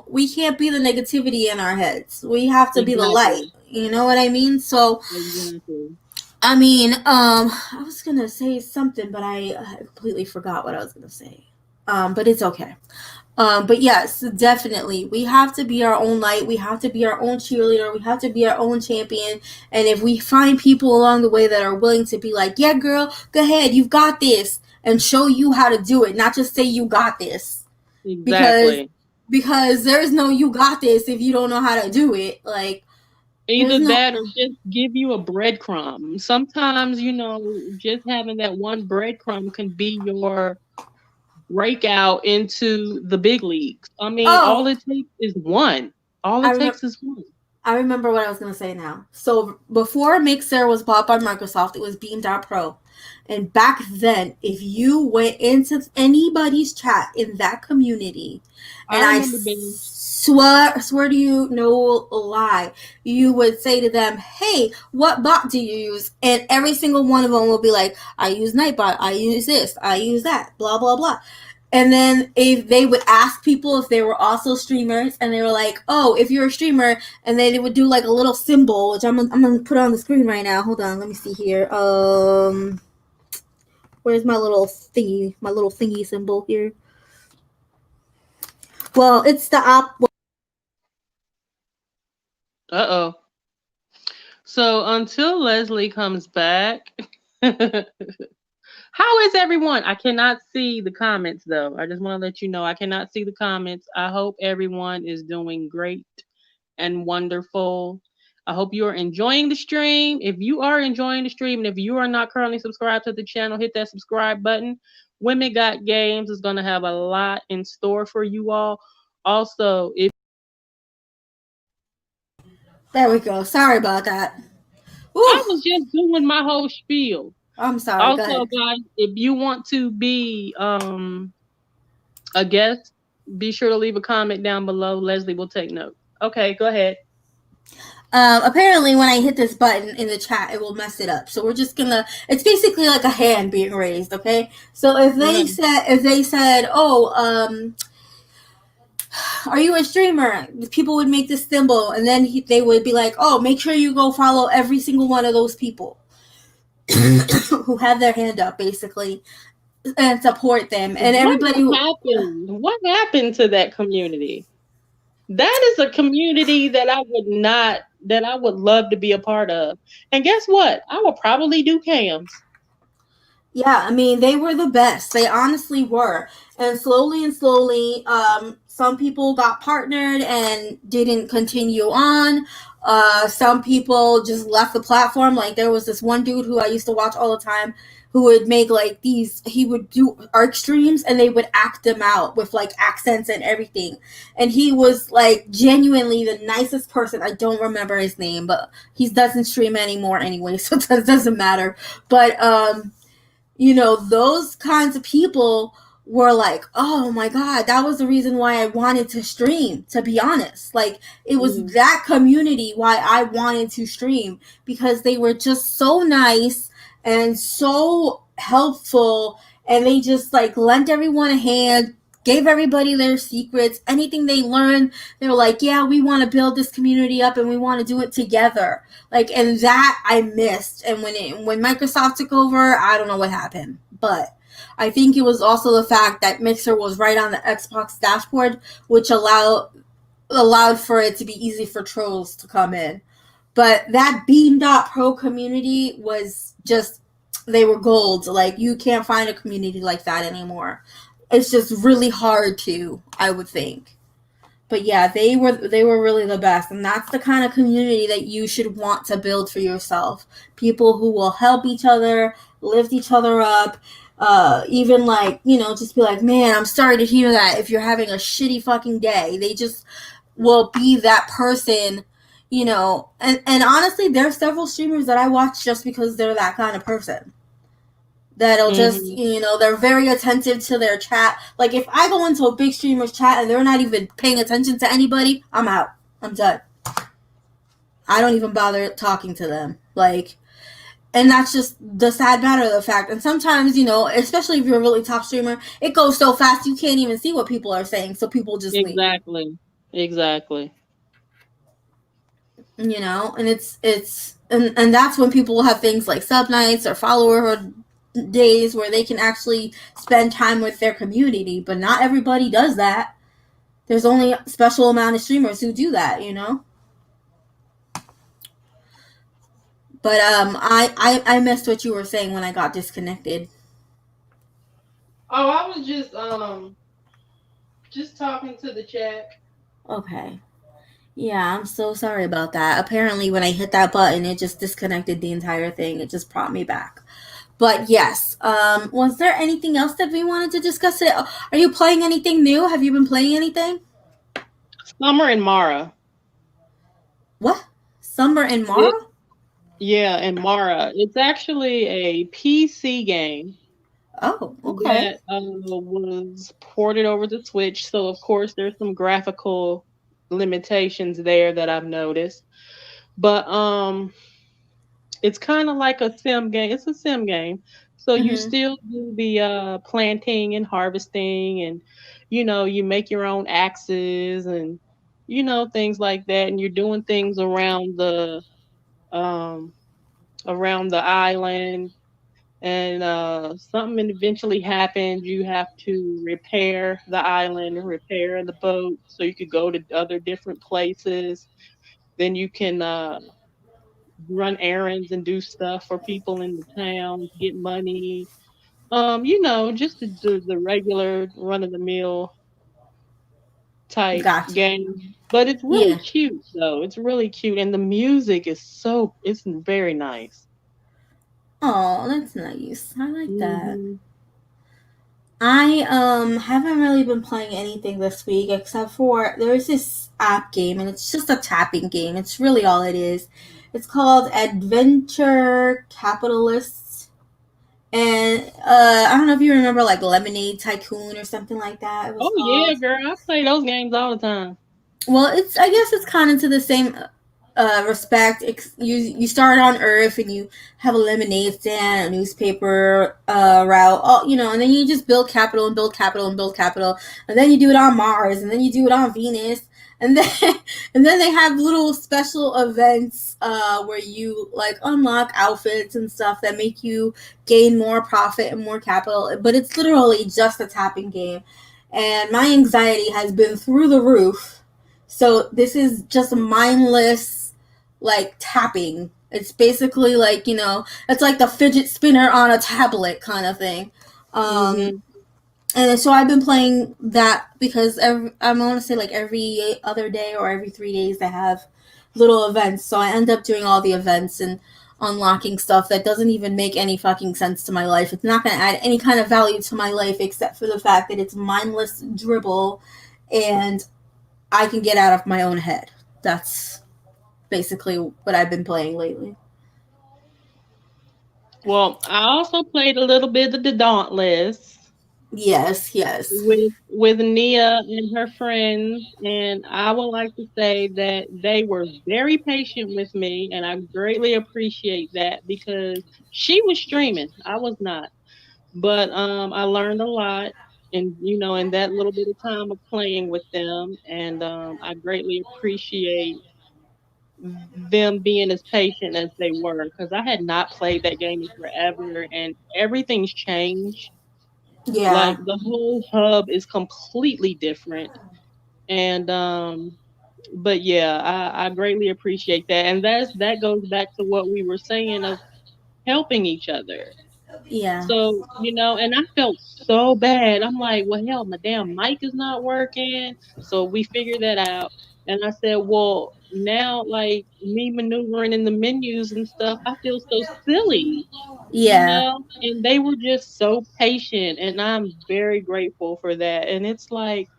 we can't be the negativity in our heads. We have to be the light. You know what I mean? So... I mean, I was going to say something, but I completely forgot what I was going to say. But it's okay. But yes, definitely. We have to be our own light. We have to be our own cheerleader. We have to be our own champion. And if we find people along the way that are willing to be like, yeah, girl, go ahead, you've got this, and show you how to do it, not just say you got this. Exactly. Because there's no you got this if you don't know how to do it. Like, There's Either no. that or just give you a breadcrumb. Sometimes, just having that one breadcrumb can be your breakout into the big leagues. I mean, all Oh, it takes is one. All I it remember. takes is one. I remember what I was going to say now. So before Mixer was bought by Microsoft, it was Beam.pro. And back then, if you went into anybody's chat in that community, I and I remember being swear to you, no lie, you would say to them, "Hey, what bot do you use?" And every single one of them will be like, "I use Nightbot, I use this, I use that, blah blah blah." And then if they would ask people if they were also streamers, and they were like, "Oh, if you're a streamer," and then they would do like a little symbol, which I'm gonna put on the screen right now. Hold on, let me see here. Where's my little thingy? My little thingy symbol here. Well, it's the app. uh-oh. So until Leslie comes back, how is everyone? I cannot see the comments though. I just want to let you know I cannot see the comments. I hope everyone is doing great and wonderful. I hope you are enjoying the stream. If you are enjoying the stream and if you are not currently subscribed to the channel, hit that subscribe button. Women Got Games is going to have a lot in store for you all. Also, if There we go. Sorry about that. I Ooh, was just doing my whole spiel. I'm sorry. Go Also, ahead. guys, if you want to be a guest, be sure to leave a comment down below. Leslie will take note. Okay, go ahead. Apparently, when I hit this button in the chat, it will mess it up. So we're just gonna. It's basically like a hand being raised. Okay. So Okay. if they said, "Oh, are you a streamer?" People would make this symbol, and then they would be like, "Oh, make sure you go follow every single one of those people who have their hand up, basically, and support them." And What everybody, happened? What happened to that community? That is a community that I would love to be a part of. And guess what? I will probably do cams. yeah, I mean, they were the best. They honestly were. And slowly, some people got partnered and didn't continue on. Some people just left the platform. Like, there was this one dude who I used to watch all the time who would make like these, he would do arc streams and they would act them out with like accents and everything. And he was like genuinely the nicest person. I don't remember his name, but he doesn't stream anymore anyway, so it doesn't matter. But, those kinds of people were like, "Oh my God, that was the reason why I wanted to stream," to be honest. Like, it was Mhm. that community why I wanted to stream, because they were just so nice and so helpful, and they just like lent everyone a hand, gave everybody their secrets, anything they learned. They were like, "Yeah, we want to build this community up and we want to do it together." Like, and that I missed. And when Microsoft took over, I don't know what happened, but I think it was also the fact that Mixer was right on the Xbox dashboard, which allowed for it to be easy for trolls to come in. But that Beam.pro community was just, they were gold. Like, you can't find a community like that anymore. It's just really hard to, I would think. But yeah, they were really the best, and that's the kind of community that you should want to build for yourself. People who will help each other, lift each other up. Even like, just be like, "Man, I'm sorry to hear that if you're having a shitty fucking day." They just will be that person. And honestly, there's several streamers that I watch just because they're that kind of person, that'll just, Mhm. they're very attentive to their chat. Like, if I go into a big streamer's chat and they're not even paying attention to anybody, I'm out. I'm done. I don't even bother talking to them. Like, and that's just the sad matter of the fact. And sometimes, especially if you're a really top streamer, it goes so fast you can't even see what people are saying, so people just leave. Exactly. Exactly. And and that's when people have things like sub nights or follower days where they can actually spend time with their community. But not everybody does that. There's only a special amount of streamers who do that. But I missed what you were saying when I got disconnected. Oh, I was just talking to the chat. Okay. Yeah, I'm so sorry about that. Apparently, when I hit that button, it just disconnected the entire thing. It just brought me back. But yes, was there anything else that we wanted to discuss today? Are you playing anything new? Have you been playing anything? Summer and Mara. What? Summer and It, Mara? yeah, and Mara. It's actually a PC game Oh, okay. that was ported over the Switch. So of course there's some graphical limitations there that I've noticed. But it's kind of like a sim game. It's a sim game. So you Mm-hmm. still do the planting and harvesting, and you make your own axes and things like that, and you're doing things um around the island, and something eventually happens. You have to repair the island and repair the boat so you could go to other different places. Then you can run errands and do stuff for people in the town, get money. Just the regular run of the mill type Gotcha. game. But it's really Yeah. cute though. It's really cute, and the music is it's very nice. Oh, that's nice. I like that. Hmm. I haven't really been playing anything this week except for there's this app game and it's just a tapping game. It's really all it is. It's called Adventure Capitalists. And I don't know if you remember like Lemonade Tycoon or something like that. It was Oh yeah, called. girl, I play those games all the time. Well, it's I guess it's kind of to the same respect. You start on Earth and you have a lemonade stand, a newspaper route, all and then you just build capital and build capital and build capital, and then you do it on Mars, and then you do it on Venus, and then and then they have little special events where you like unlock outfits and stuff that make you gain more profit and more capital. But it's literally just a tapping game, and my anxiety has been through the roof, so this is just mindless, like tapping. It's basically like it's like the fidget spinner on a tablet kind of thing. Um, Hmm. and so I've been playing that because I want to say like every other day or every 3 days they have little events. So I end up doing all the events and unlocking stuff that doesn't even make any fucking sense to my life. It's not going to add any kind of value to my life except for the fact that it's mindless dribble and I can get out of my own head. That's basically what I've been playing lately. Well, I also played a little bit of the Dauntless Yes, yes. with Nia and her friends, and I would like to say that they were very patient with me, and I greatly appreciate that because she was streaming, I was not. But I learned a lot in that little bit of time of playing with them, and I greatly appreciate them being as patient as they were because I had not played that game in forever, and everything's changed. Like Yeah, the whole hub is completely different, and but yeah, I greatly appreciate that, and that goes back to what we were saying of helping each other. yeah, So, and I felt so bad. I'm like, well, hell, my damn mic is not working. So we figured that out. And I said, well, now, like me maneuvering in the menus and stuff, I feel so silly, yeah, and they were just so patient. And I'm very grateful for that. And it's like,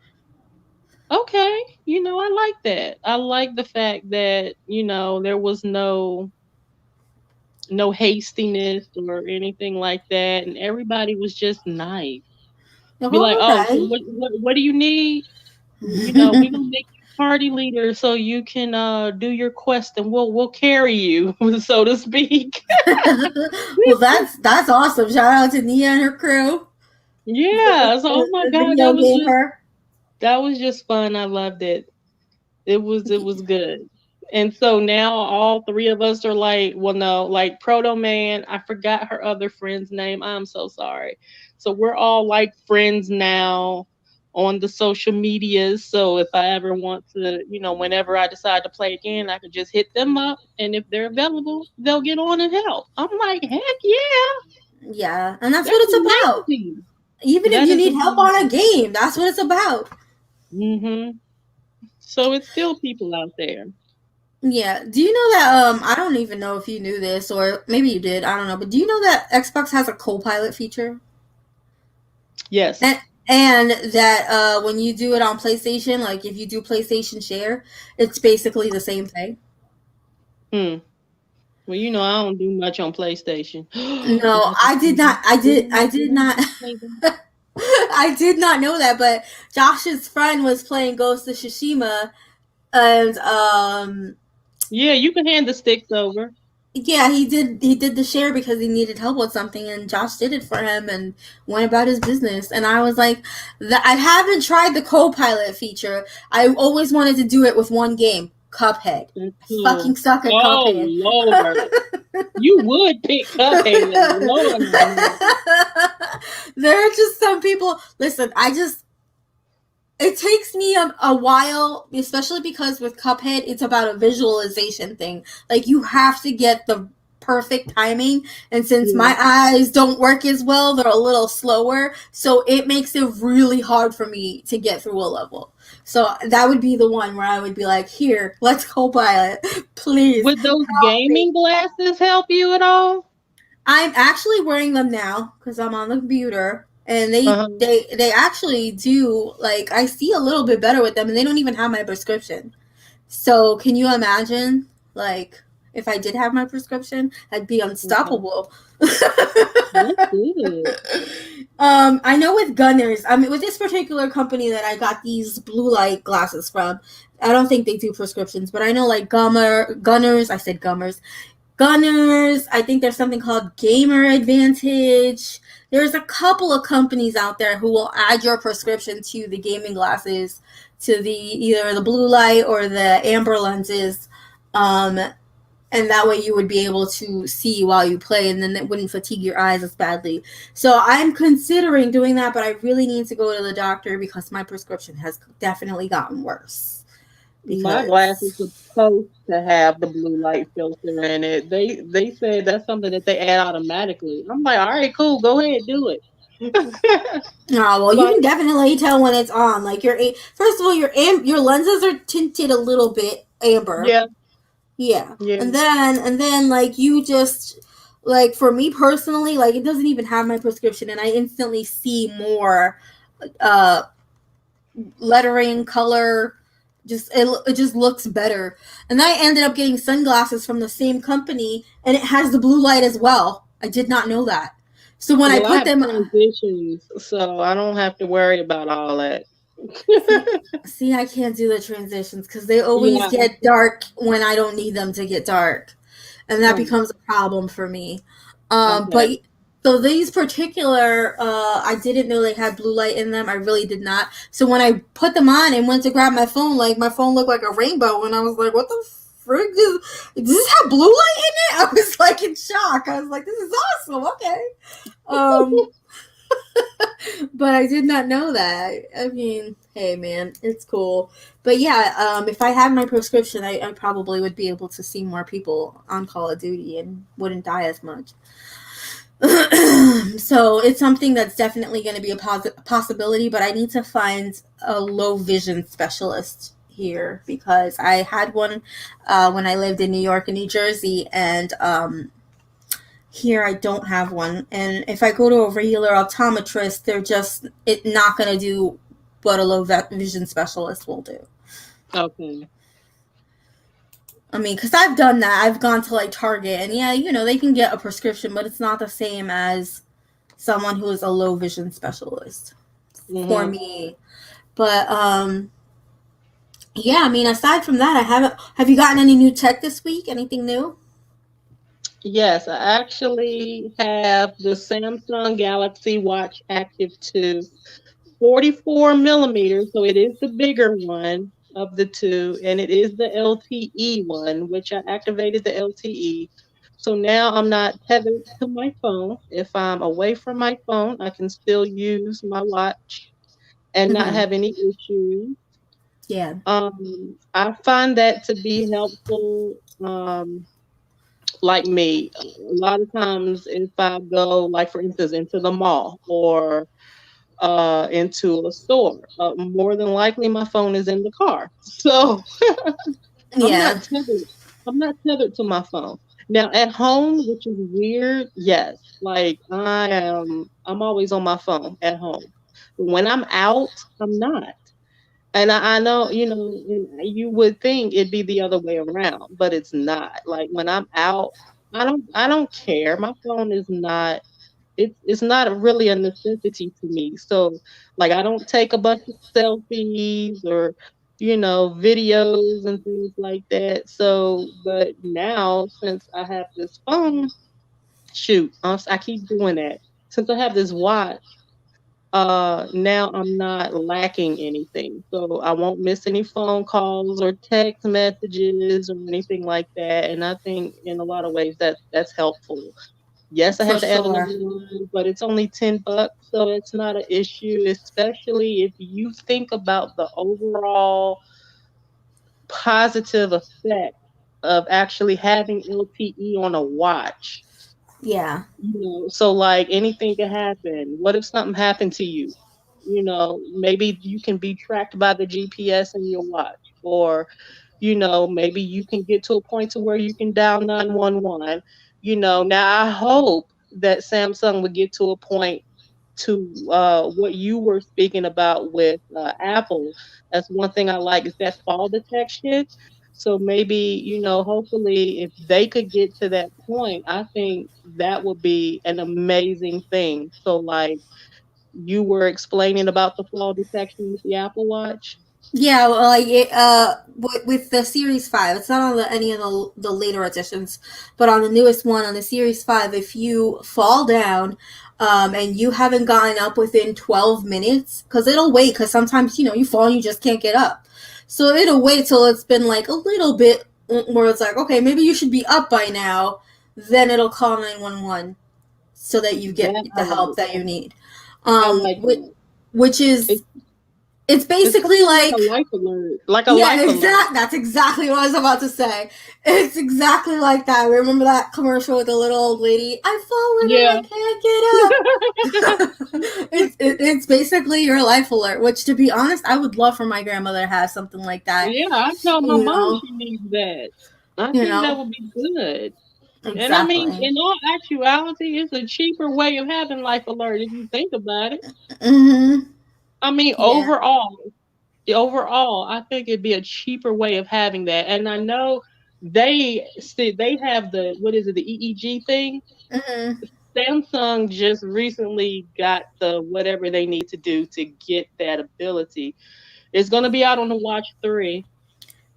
okay, I like that. I like the fact that, there was no hastiness or anything like that. And everybody was just nice. Be like, all "Oh, so right. what do you need? We gonna make you party leader so you can do your quest, and we'll carry you, so to speak." Well, that's awesome. Shout out to Nia and her crew. Yeah. So, oh my The God, video game her. that was just fun. I loved it. It was good. And so now all three of us are like, well, no, like Proto Man. I forgot her other friend's name. I'm so sorry. So we're all like friends now on the social medias. So if I ever want to, whenever I decide to play again, I could just hit them up, and if they're available, they'll get on and help. I'm like, heck yeah, Yeah, and that's what that's it's about. amazing. Even if That you is need help on a amazing. game, that's what it's about. Hmm. So it's still people out there. Yeah. Do you know that I don't even know if you knew this or maybe you did, I don't know, but do you know that Xbox has a co-pilot feature? Yes. And and that when you do it on PlayStation, like if you do PlayStation Share, it's basically the same thing. Hmm. Well, I don't do much on PlayStation. Did No, I just I say did not. that? I did not. I did not know that, but Josh's friend was playing Ghost of Tsushima, and Yeah, you can hand the sticks over. yeah, he did the share because he needed help with something, and Josh did it for him and went about his business. And I was like, I haven't tried the co-pilot feature. I always wanted to do it with one game, Cuphead. That's I cool. fucking suck at Oh Cuphead. Lord, you would pick Cuphead. Lord, have mercy. There are just some people. Listen, it takes me a while, especially because with Cuphead, it's about a visualization thing. Like, you have to get the perfect timing, and since Yeah. my eyes don't work as well, they're a little slower, so it makes it really hard for me to get through a level. So that would be the one where I would be like, here, let's co-pilot. Please Would those help me. gaming glasses help you at all? I'm actually wearing them now because I'm on the computer, and Uh-huh. they actually do, like, I see a little bit better with them, and they don't even have my prescription. So can you imagine, like, if I did have my prescription, I'd be Okay. unstoppable. That's good. I know with Gunners, I mean, with this particular company that I got these blue light glasses from, I don't think they do prescriptions, but I know like Gunners, I said Gummers, Gunners. I think there's something called Gamer Advantage. There's a couple of companies out there who will add your prescription to the gaming glasses, to the either the blue light or the amber lenses, um, and that way you would be able to see while you play, and then it wouldn't fatigue your eyes as badly. So I'm considering doing that, but I really need to go to the doctor because my prescription has definitely gotten worse. My glasses Because supposed to have the blue light filter in it. They said that's something that they add automatically. I'm like, all right, cool, go ahead, do it. oh well, you But can definitely tell when it's on. Like first of all, your lenses are tinted a little bit amber. yeah, Yeah, yeah. and then like you just like for me personally, like it doesn't even have my prescription, and I instantly see more uh lettering, color. It just looks better. And then I ended up getting sunglasses from the same company, and it has the blue light as well. I did not know that. So when I Well, I put have them, transitions, so I don't have to worry about all that. see, see, I can't do the transitions because they always Yeah. get dark when I don't need them to get dark, and that Oh, becomes a problem for me. But okay. so these particular, I didn't know they had blue light in them. I really did not. So when I put them on and went to grab my phone, like my phone looked like a rainbow, and I was like, "What the frick? Does this have blue light in it?" I was like in shock. I was like, "This is awesome." Okay. Um, but I did not know that. I mean, hey man, it's cool. But yeah, if I had my prescription, I probably would be able to see more people on Call of Duty and wouldn't die as much. So it's something that's definitely going to be a possibility, but I need to find a low vision specialist here because I had one when I lived in New York and New Jersey, and here I don't have one. And if I go to a regular optometrist, they're just not going to do what a low vision specialist will do. Okay. I mean, because I've done that. I've gone to like Target, and yeah, they can get a prescription, but it's not the same as someone who is a low vision specialist for Mm-hmm. me. But yeah, I mean, aside from that, I haven't. Have you gotten any new tech this week? Anything new? Yes, I actually have the Samsung Galaxy Watch Active 2, 44 millimeters, so it is the bigger one of the two, and it is the LTE one, which I activated the LTE. So now I'm not tethered to my phone. If I'm away from my phone, I can still use my watch and not Mm-hmm. have any issues. Yeah. I find that to be helpful. Like me, a lot of times if I go, like for instance, into the mall or into a store. More than likely, my phone is in the car. So I'm Yeah. not tethered. I'm not tethered to my phone. Now at home, which is weird, yes. Like I'm always on my phone at home. But when I'm out, I'm not. And I know, and you would think it'd be the other way around, but it's not. Like when I'm out, I don't care. My phone is not it's not really a necessity to me. So like I don't take a bunch of selfies or videos and things like that. So but now since I have this phone, shoot, I keep doing that. Since I have this watch, now I'm not lacking anything. So I won't miss any phone calls or text messages or anything like that. And I think in a lot of ways that's helpful. Yes, I For had to add another sure. line, but it's only $10, so it's not an issue, especially if you think about the overall positive effect of actually having LTE on a watch. Yeah. So like anything can happen. What if something happened to you? Maybe you can be tracked by the GPS in your watch, or maybe you can get to a point to where you can dial 911. Now I hope that Samsung would get to a point to what you were speaking about with Apple. That's one thing I like is that fall detection. So maybe, hopefully if they could get to that point, I think that would be an amazing thing. So like you were explaining about the fall detection with the Apple Watch. Yeah, well, like with the Series 5, it's not on any of the later editions, but on the newest one, on the Series 5, if you fall down, and you haven't gotten up within 12 minutes, because it'll wait, because sometimes, you fall and you just can't get up. So it'll wait till it's been like a little bit where it's like, okay, maybe you should be up by now, then it'll call 911 so that you get That I the help like. that you need. I like Which, that. which is, It's it's it's basically kind of like a like, life alert. Like a yeah, life alert. That's exactly what I was about to say. It's exactly like that. Remember that commercial with the little old lady? I've fallen Yeah. and I can't get up. It's basically your life alert. Which, to be honest, I would love for my grandmother to have something like that. Yeah, I tell my You mom know, she needs that. I you think that know would be good. And I mean, exactly. in all actuality, it's a cheaper way of having life alert if you think about it. Hmm. I mean, Yeah. overall, I think it'd be a cheaper way of having that. And I know they have the what is it, the EEG thing? Hmm. Samsung just recently got the whatever they need to do to get that ability. It's gonna be out on the Watch 3.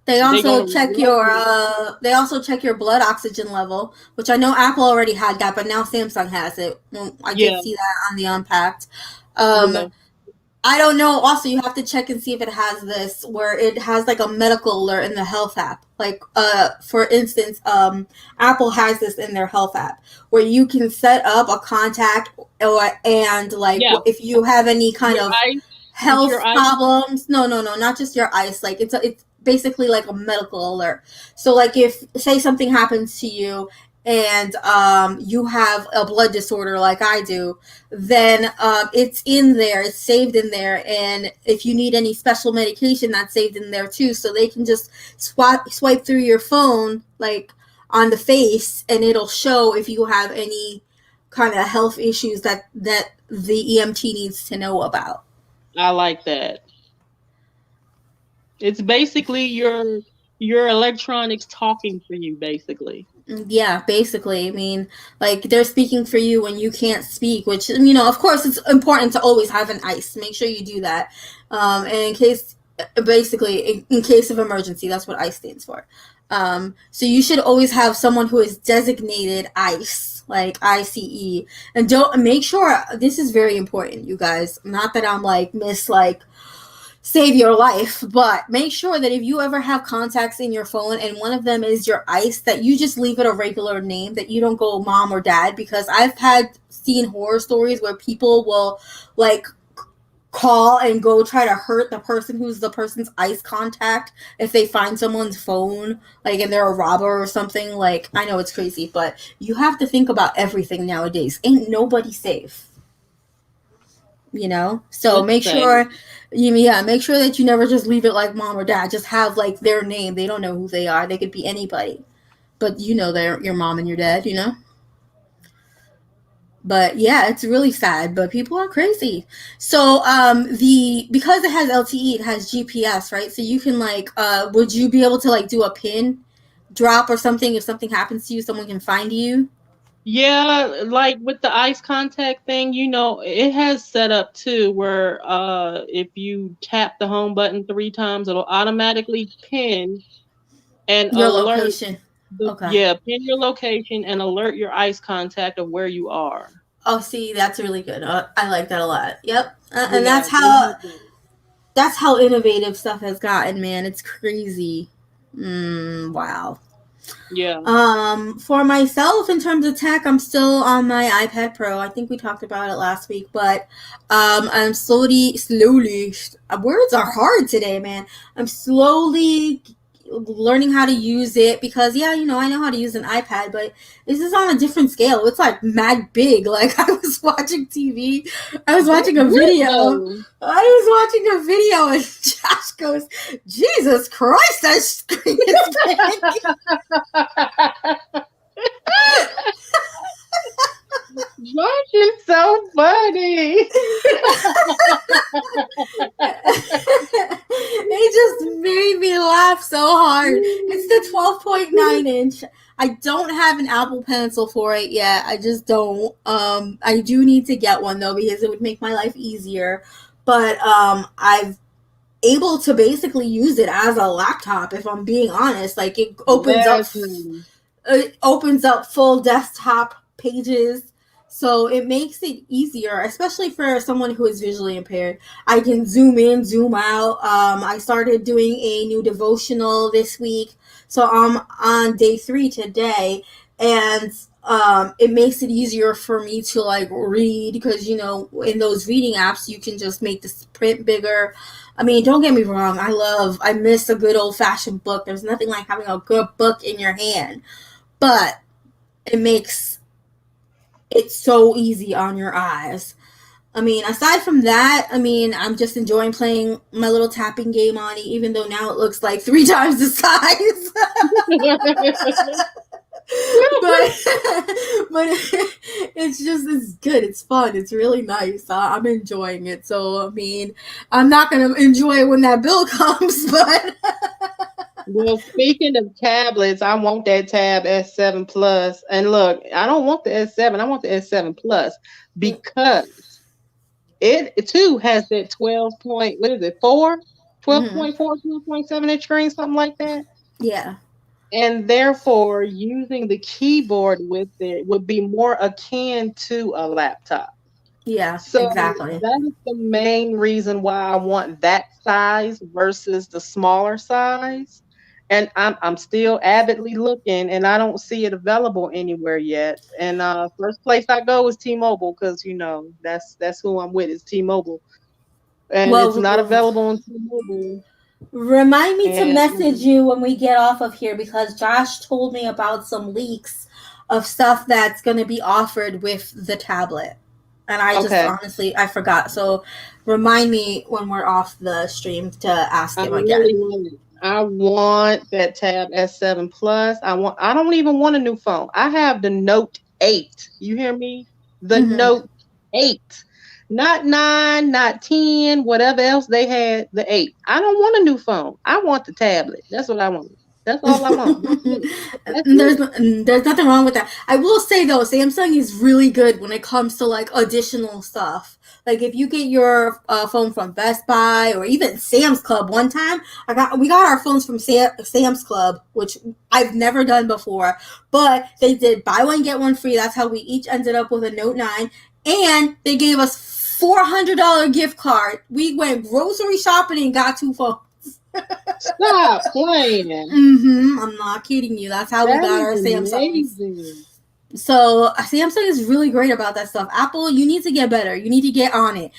They They're also gonna check roll your it. blood oxygen level, which I know Apple already had that, but now Samsung has it. Well, I did Yeah, see that on the Unpacked. Um, yeah, I don't know. Also, you have to check and see if it has this, where it has like a medical alert in the health app. Like, for instance, Apple has this in their health app where you can set up a contact, and like yeah. if you have any kind Your of ice, it's your health ice. problems. No, not just your eyes. Like it's basically like a medical alert. So like if say something happens to you and you have a blood disorder like I do, then it's in there, it's saved in there, and if you need any special medication, that's saved in there too. So they can just swipe through your phone like on the face, and it'll show if you have any kind of health issues that the EMT needs to know about. I like that. It's basically your electronics talking for you, basically. Yeah, basically. I mean, like they're speaking for you when you can't speak, which of course, it's important to always have an ice. Make sure you do that. And in case, basically, in case of emergency, that's what ice stands for. So you should always have someone who is designated ice, like ICE, and don't make sure this is very important, you guys. Not that I'm like miss like save your life, but make sure that if you ever have contacts in your phone and one of them is your ice, that you just leave it a regular name, that you don't go mom or dad, because I've had seen horror stories where people will like call and go try to hurt the person who's the person's ice contact if they find someone's phone, like, and they're a robber or something. Like, I know it's crazy, but you have to think about everything nowadays. Ain't nobody safe. you know. So Let's make sure that you never just leave it like mom or dad. Just have like their name. They don't know who they are. They could be anybody, but you know they're your mom and your dad, you know. But yeah, it's really sad, but people are crazy. So the because it has LTE, it has GPS, right? So you can like would you be able to like do a pin drop or something if something happens to you, someone can find you? Yeah, like with the ice contact thing, it has set up too where if you tap the home button 3 times, it'll automatically pin and Your alert location. Okay. pin your location and alert your ice contact of where you are. Oh, see, that's really good. I like that a lot. Yep. And Yeah, they have that. that's how innovative stuff has gotten, man. It's crazy. Wow. Yeah. For myself, in terms of tech, I'm still on my iPad Pro. I think we talked about it last week, but I'm slowly. Words are hard today, man. I'm slowly learning how to use it because, yeah, you know, I know how to use an iPad, but this is on a different scale. It's like mad big. Like I was watching TV, I was That's watching a good video. though. I was watching a video and Josh goes, Jesus Christ, that screen is big. Josh is so funny. It just made me laugh so hard. It's the 12.9 inch. I don't have an Apple Pencil for it yet. I just don't. I do need to get one though because it would make my life easier. But I've able to basically use it as a laptop if I'm being honest. Like it opens up full desktop pages, so it makes it easier, especially for someone who is visually impaired. I can zoom in, zoom out. I started doing a new devotional this week, so I'm on day 3 today, and it makes it easier for me to like read because you know in those reading apps you can just make the print bigger. I mean, don't get me wrong, I miss a good old fashioned book. There's nothing like having a good book in your hand, but it makes it so easy on your eyes. I mean, aside from that, I mean, I'm just enjoying playing my little tapping game on it, even though now it looks like 3 times the size. but it's good. It's fun. It's really nice. I'm enjoying it. So I mean, I'm not gonna enjoy it when that bill comes, but Well, speaking of tablets, I want that Tab S7 Plus. And look, I don't want the S7, I want the S7 Plus because it too has that 12 point, what is it, 4? 12.4, 12.7 inch screen, something like that. Yeah. And therefore, using the keyboard with it would be more akin to a laptop. Yeah, So exactly. that is the main reason why I want that size versus the smaller size. And I'm still avidly looking, and I don't see it available anywhere yet. And first place I go is T-Mobile because that's who I'm with is T-Mobile, and it's not Well, available on T-Mobile. remind me to And message you when we get off of here because Josh told me about some leaks of stuff that's going to be offered with the tablet. And I just okay, honestly, I forgot. So remind me when we're off the stream to ask I him really again. want it. I want that Tab S7 Plus. I don't even want a new phone. I have the Note 8. You hear me? The Mm-hmm. Note 8. Not 9, not 10, whatever else they had, the 8. I don't want a new phone. I want the tablet. That's what I want. That's all I want. That's it. That's there's it. there's nothing wrong with that. I will say though, Samsung is really good when it comes to like additional stuff. Like if you get your phone from Best Buy or even Sam's Club. One time, we got our phones from Sam's Club, which I've never done before. But they did buy one get one free. That's how we each ended up with a Note 9, and they gave us $400 gift card. We went grocery shopping and got 2 phones. Stop playing. I'm not kidding you. That's how we That got is our Samsungs. amazing. So Samsung is really great about that stuff. Apple, you need to get better. You need to get on it.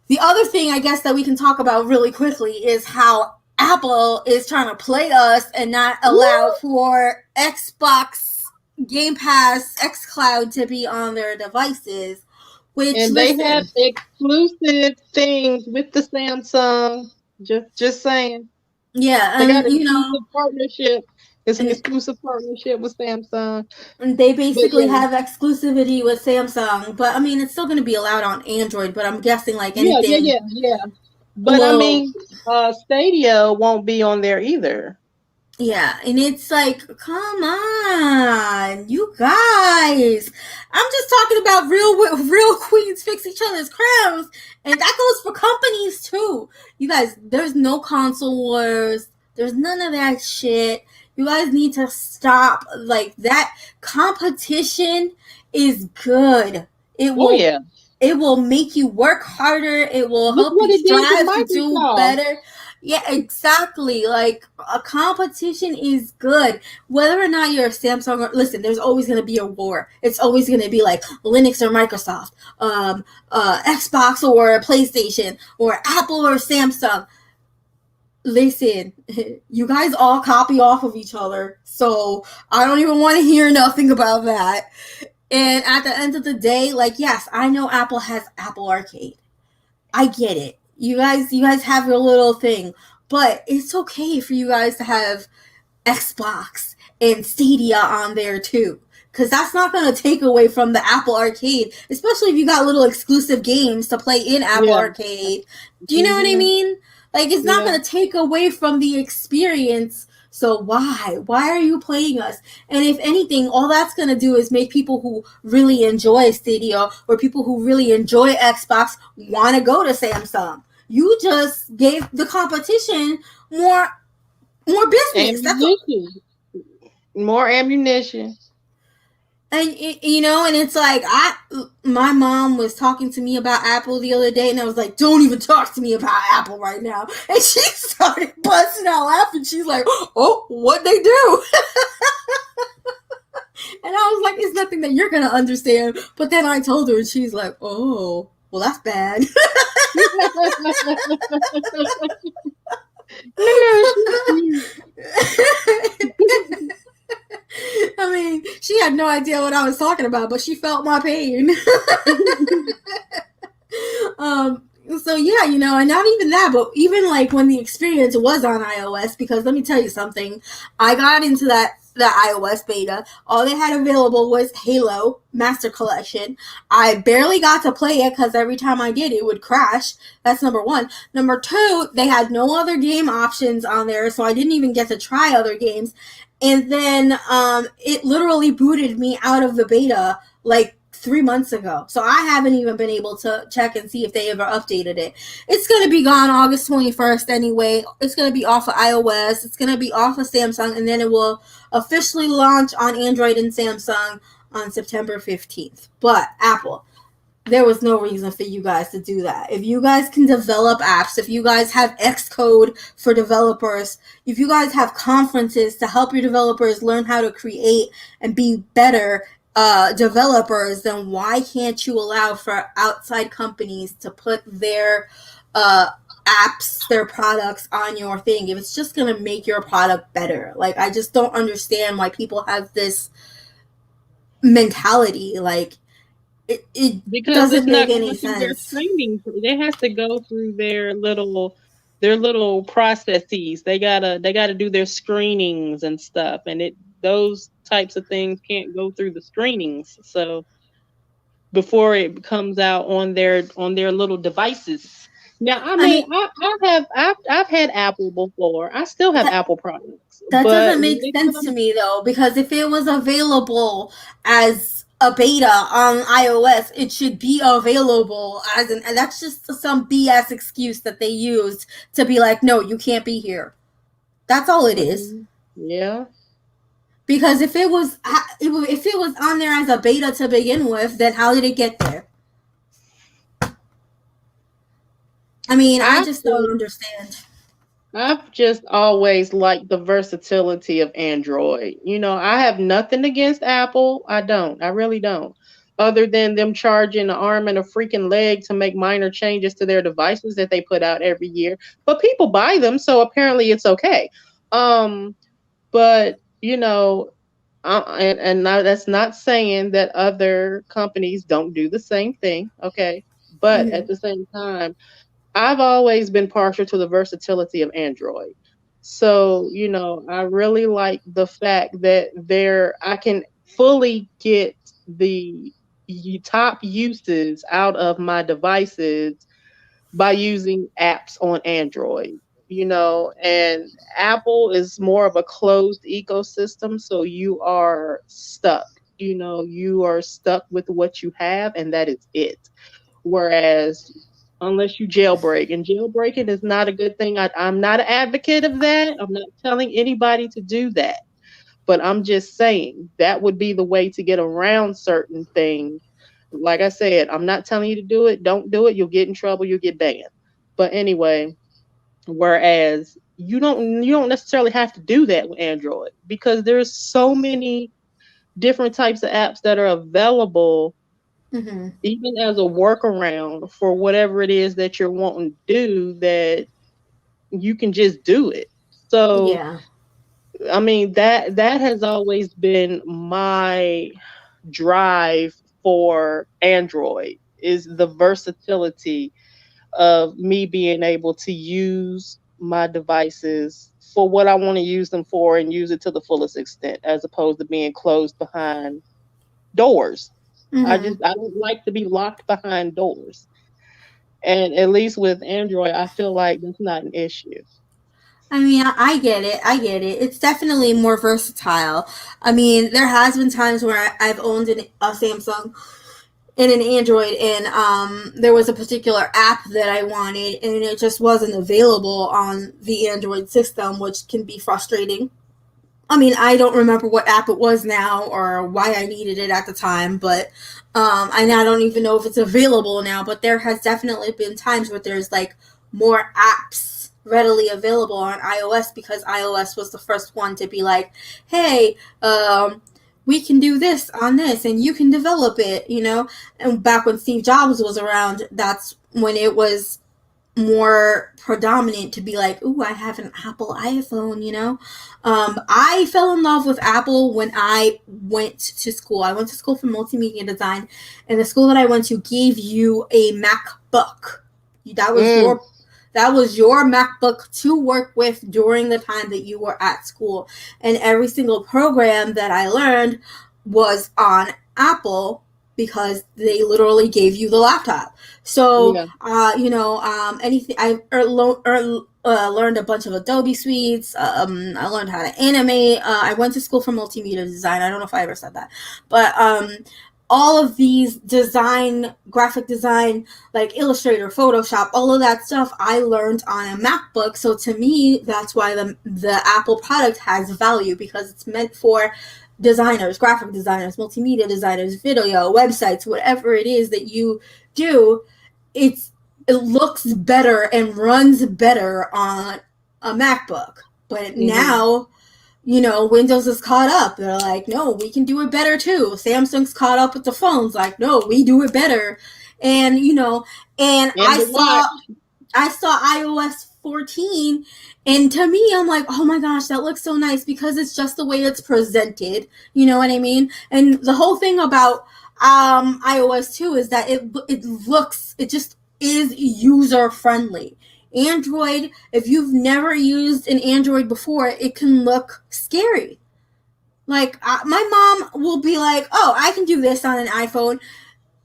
The other thing I guess that we can talk about really quickly is how Apple is trying to play us and not allow for Xbox Game Pass xCloud to be on their devices, Which, And they have listen, exclusive things with the Samsung. Just saying. yeah, They got and you know, exclusive partnership. It's an and exclusive partnership with Samsung. they But basically yeah, have exclusivity with Samsung. But I mean, it's still going to be allowed on Android. But I'm guessing like yeah, yeah, anything yeah, yeah. But I will. mean, Stadia won't be on there either. Yeah, and it's like, come on, you guys. I'm just talking about real queens fix each other's crowns, and that goes for companies too. You guys, there's no console wars. There's none of that shit. You guys need to stop. Like that competition is good. It Oh will yeah. it will make you work harder. It will Look help what you it did to strive to do Microsoft. better. Yeah, exactly. Like a competition is good. Whether or not you're a Samsung or listen, there's always gonna be a war. It's always gonna be like Linux or Microsoft, Xbox or PlayStation, or Apple or Samsung. Listen, you guys all copy off of each other, so I don't even want to hear nothing about that. And at the end of the day, like yes, I know Apple has Apple Arcade. I get it. You guys have your little thing, but it's okay for you guys to have Xbox and Stadia on there too. Cause that's not gonna take away from the Apple Arcade, especially if you got little exclusive games to play in Apple Yeah. Arcade. Do you know what I Hmm. mean? Like it's not Yeah. gonna take away from the experience. So why? Why are you playing us? And if anything, all that's gonna do is make people who really enjoy Stadia or people who really enjoy Xbox want to go to Samsung. You just gave the competition more more business. That's all. Ammunition. More ammunition. And you know, and it's like my mom was talking to me about Apple the other day, and I was like, "Don't even talk to me about Apple right now." And she started busting out laughing. She's like, "Oh, what they do?" And I was like, "It's nothing that you're gonna understand." But then I told her, and she's like, "Oh, well, that's bad." No, she's cute. I mean, she had no idea what I was talking about, but she felt my pain. um, so yeah, you know, and not even that, but even like when the experience was on iOS, because let me tell you something, I got into the iOS beta. All they had available was Halo Master Collection. I barely got to play it because every time I did, it would crash. That's number one. Number two, they had no other game options on there, so I didn't even get to try other games. And then it literally booted me out of the beta like 3 months ago. So I haven't even been able to check and see if they ever updated it. It's going to be gone August 21st anyway. It's going to be off of iOS. It's going to be off of Samsung. And then it will officially launch on Android and Samsung on September 15th. But Apple, there was no reason for you guys to do that. If you guys can develop apps, if you guys have Xcode for developers, if you guys have conferences to help your developers learn how to create and be better developers, then why can't you allow for outside companies to put their apps, their products on your thing if it's just going to make your product better? Like, I just don't understand why people have this mentality. Like, it Because it's doesn't make not any going through their sense. screening. It has to go through their little processes. They gotta do their screenings and stuff. And those types of things can't go through the screenings. So before it comes out on their little devices. Now, I I mean, mean, I've had Apple before. I still have that Apple products, that but doesn't when make it sense to comes, me though, because if it was available as a beta on iOS, it should be available as an, and that's just some BS excuse that they used to be like, no, you can't be here. That's all it is. yeah, Because if it was on there as a beta to begin with, then how did it get there? I mean, I I just don't just understand. I've just always liked the versatility of Android. I have nothing against Apple. I don't. I really don't. Other than them charging an arm and a freaking leg to make minor changes to their devices that they put out every year. But people buy them, so apparently it's okay. Um, but That's not saying that other companies don't do the same thing, okay? But at Mhm. the same time, I've always been partial to the versatility of Android. So, I really like the fact that I can fully get the top uses out of my devices by using apps on Android, and Apple is more of a closed ecosystem, so you are stuck. You are stuck with what you have, and that is it. Whereas, unless you jailbreak, and jailbreaking is not a good thing. I'm not an advocate of that. I'm not telling anybody to do that. But I'm just saying that would be the way to get around certain things. Like I said, I'm not telling you to do it. Don't do it. You'll get in trouble. You'll get banned. But anyway, whereas you don't necessarily have to do that with Android, because there's so many different types of apps that are available, Mhm. even as a workaround for whatever it is that you're wanting to do, that you can just do it. So, Yeah. I mean, that has always been my drive for Android, is the versatility of me being able to use my devices for what I want to use them for, and use it to the fullest extent, as opposed to being closed behind doors. Mhm. I don't like to be locked behind doors. And at least with Android, I feel like that's not an issue. I mean, I get it. I get it. It's definitely more versatile. I mean, there has been times where I've owned a Samsung and an Android, and there was a particular app that I wanted, and it just wasn't available on the Android system, which can be frustrating. I mean, I don't remember what app it was now or why I needed it at the time, but I now don't even know if it's available now. But there has definitely been times where there's like more apps readily available on iOS, because iOS was the first one to be like, hey, we can do this on this and you can develop it, you know? And back when Steve Jobs was around, that's when it was more predominant to be like, ooh, I have an Apple iPhone, you know? I fell in love with Apple when I went to school. I went to school for multimedia design, and the school that I went to gave you a MacBook. That was Mm, your that was your MacBook to work with during the time that you were at school. And every single program that I learned was on Apple, because they literally gave you the laptop. So, yeah. anything learned a bunch of Adobe suites. I learned how to animate. I went to school for multimedia design. I don't know if I ever said that, but all of these graphic design, like Illustrator, Photoshop, all of that stuff, I learned on a MacBook. So to me, that's why the Apple product has value, because it's meant for designers, graphic designers, multimedia designers, video, websites, whatever it is that you do. It's it looks better and runs better on a MacBook. But Hmm. now, Windows is caught up. They're like, no, we can do it better too. Samsung's caught up with the phones, like, no, we do it better. And and And the watch. I saw iOS 14, and to me, I'm like, oh my gosh, that looks so nice, because it's just the way it's presented. You know what I mean? And the whole thing about iOS 2 is that it just is user friendly. Android, if you've never used an Android before, it can look scary. Like, my mom will be like, oh, I can do this on an iPhone.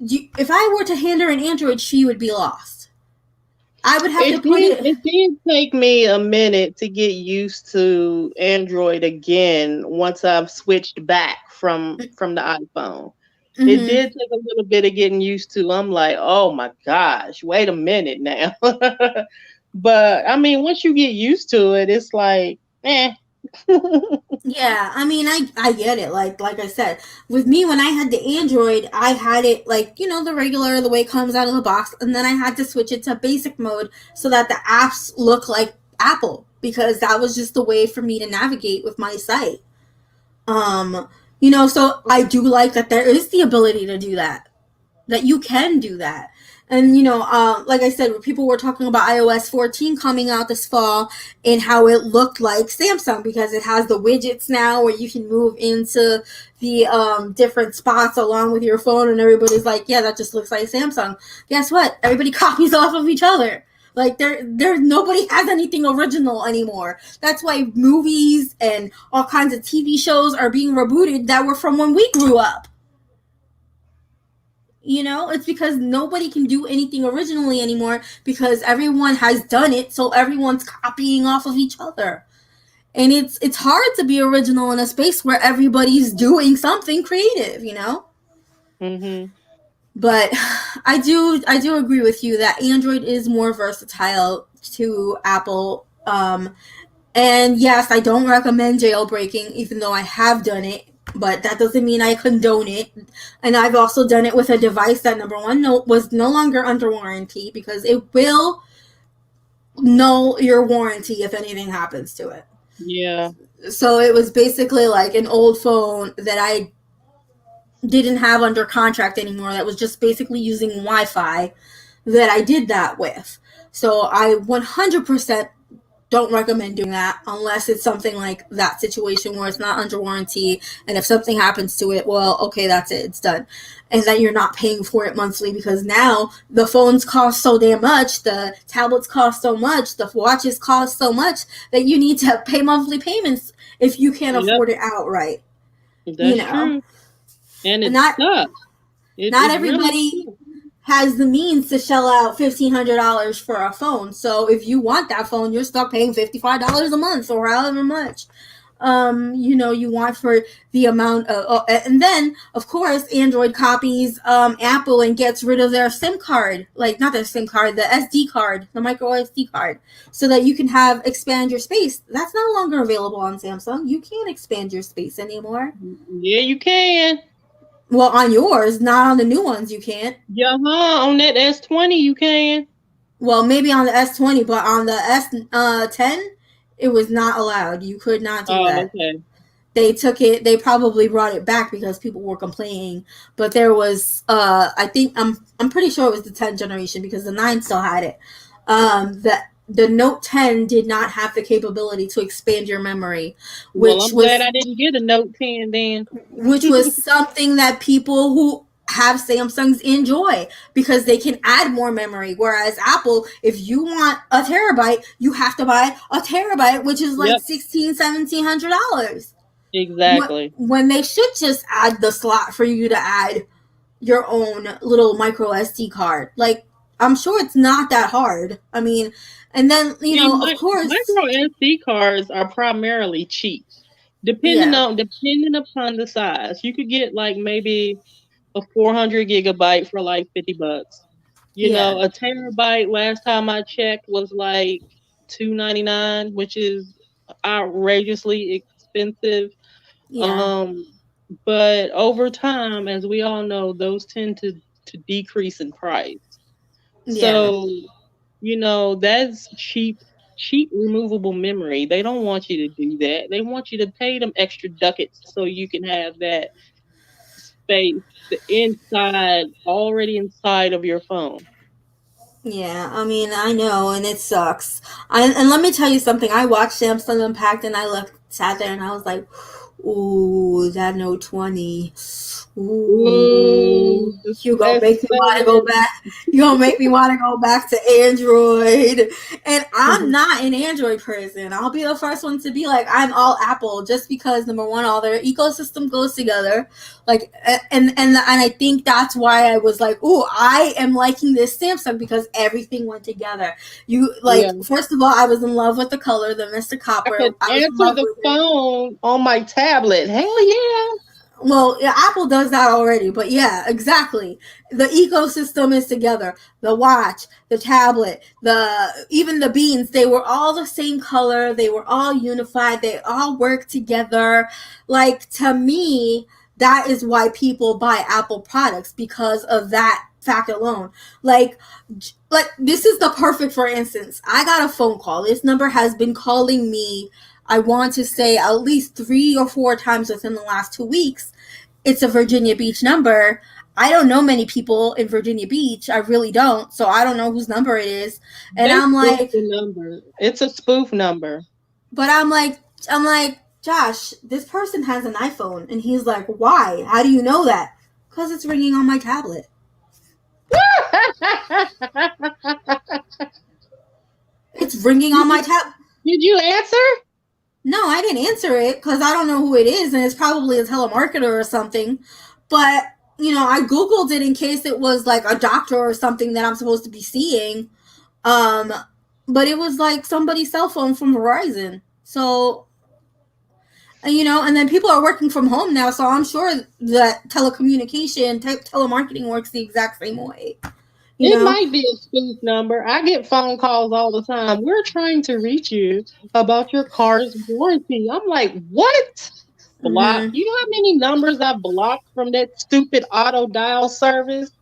If I were to hand her an Android, she would be lost. I would have to put it. It did take me a minute to get used to Android again once I've switched back from the iPhone. It Hmm. did take a little bit of getting used to. I'm like, oh my gosh, wait a minute now. But I mean, once you get used to it, it's like, eh. Yeah, I mean, I get it. Like I said, with me, when I had the Android, I had it like, the regular, the way it comes out of the box, and then I had to switch it to basic mode so that the apps look like Apple, because that was just the way for me to navigate with my site. So I do like that there is the ability to do that, that you can do that. And like I said, people were talking about iOS 14 coming out this fall and how it looked like Samsung because it has the widgets now where you can move into the different spots along with your phone, and everybody's like, yeah, that just looks like Samsung. Guess what? Everybody copies off of each other. Like there's nobody has anything original anymore. That's why movies and all kinds of TV shows are being rebooted that were from when we grew up. It's because nobody can do anything originally anymore because everyone has done it, so everyone's copying off of each other. And it's hard to be original in a space where everybody's doing something creative, Mm-hmm. But I do agree with you that Android is more versatile to Apple. And yes, I don't recommend jailbreaking, even though I have done it. But that doesn't mean I condone it. And I've also done it with a device that, number one, was no longer under warranty because it will null your warranty if anything happens to it. Yeah. So it was basically like an old phone that I didn't have under contract anymore that was just basically using Wi-Fi that I did that with. So I 100% don't recommend doing that unless it's something like that situation where it's not under warranty, and if something happens to it, well, okay, that's it, it's done. And then you're not paying for it monthly because now the phones cost so damn much, the tablets cost so much, the watches cost so much that you need to pay monthly payments if you can't afford it outright. That's true. And it's not everybody really has the means to shell out $1,500 for a phone. So if you want that phone, you're stuck paying $55 a month or however much you want for the amount of. And then, of course, Android copies Apple and gets rid of their SIM card, like not their SIM card, the SD card, the micro SD card, so that you can expand your space. That's no longer available on Samsung. You can't expand your space anymore. Yeah, you can. Well, on yours, not on the new ones, you can't. Yeah, on that S20 you can. Well, maybe on the S20, but on the S10, it was not allowed. You could not do that. Okay. They took it. They probably brought it back because people were complaining. But there was, I think, I'm pretty sure it was the 10 generation because the 9 still had it. The Note 10 did not have the capability to expand your memory. Well, I'm glad I didn't get a Note 10 then. Which was something that people who have Samsungs enjoy because they can add more memory. Whereas Apple, if you want a terabyte, you have to buy a terabyte, which is like $1,700-$1,700. Exactly. When they should just add the slot for you to add your own little micro SD card. Like, I'm sure it's not that hard. I mean, and then, of course, micro SD cards are primarily cheap. Depending upon the size, you could get like maybe a 400 gigabyte for like $50. A terabyte last time I checked was like $299, which is outrageously expensive. But over time, as we all know, those tend to decrease in price. So, that's cheap removable memory. They don't want you to do that. They want you to pay them extra ducats so you can have that space already inside of your phone. Yeah, I mean, I know, and it sucks. And let me tell you something. I watched Samsung Unpacked, and I sat there, and I was like, ooh, that Note 20. Ooh, you gonna make me want to go back. You gonna make me want to go back to Android. And I'm not an Android person. I'll be the first one to be like, I'm all Apple, just because number one, all their ecosystem goes together. Like, and I think that's why I was like, ooh, I am liking this Samsung because everything went together. First of all, I was in love with the color, the Mr. Copper. I could answer the phone on my tablet. Hell yeah. Well, Apple does that already, but yeah, exactly. The ecosystem is together. The watch, the tablet, even the beans, they were all the same color. They were all unified. They all work together. Like, to me, that is why people buy Apple products, because of that fact alone. Like this is the perfect, for instance, I got a phone call. This number has been calling me, I want to say, at least 3 or 4 times within the last 2 weeks. It's a Virginia Beach number. I don't know many people in Virginia Beach. I really don't. So I don't know whose number it is. And I'm like, the number. It's a spoof number. But I'm like, Josh, this person has an iPhone. And he's like, why? How do you know that? Because it's ringing on my tablet. It's ringing on my tab. Did you answer? No, I didn't answer it because I don't know who it is, and it's probably a telemarketer or something. But, I Googled it in case it was like a doctor or something that I'm supposed to be seeing. But it was like somebody's cell phone from Verizon. So, and then people are working from home now, so I'm sure that telecommunication type telemarketing works the exact same way. It might be a spoof number. I get phone calls all the time. We're trying to reach you about your car's warranty. I'm like, what? Block. Mm-hmm. You know how many numbers I've blocked from that stupid auto dial service?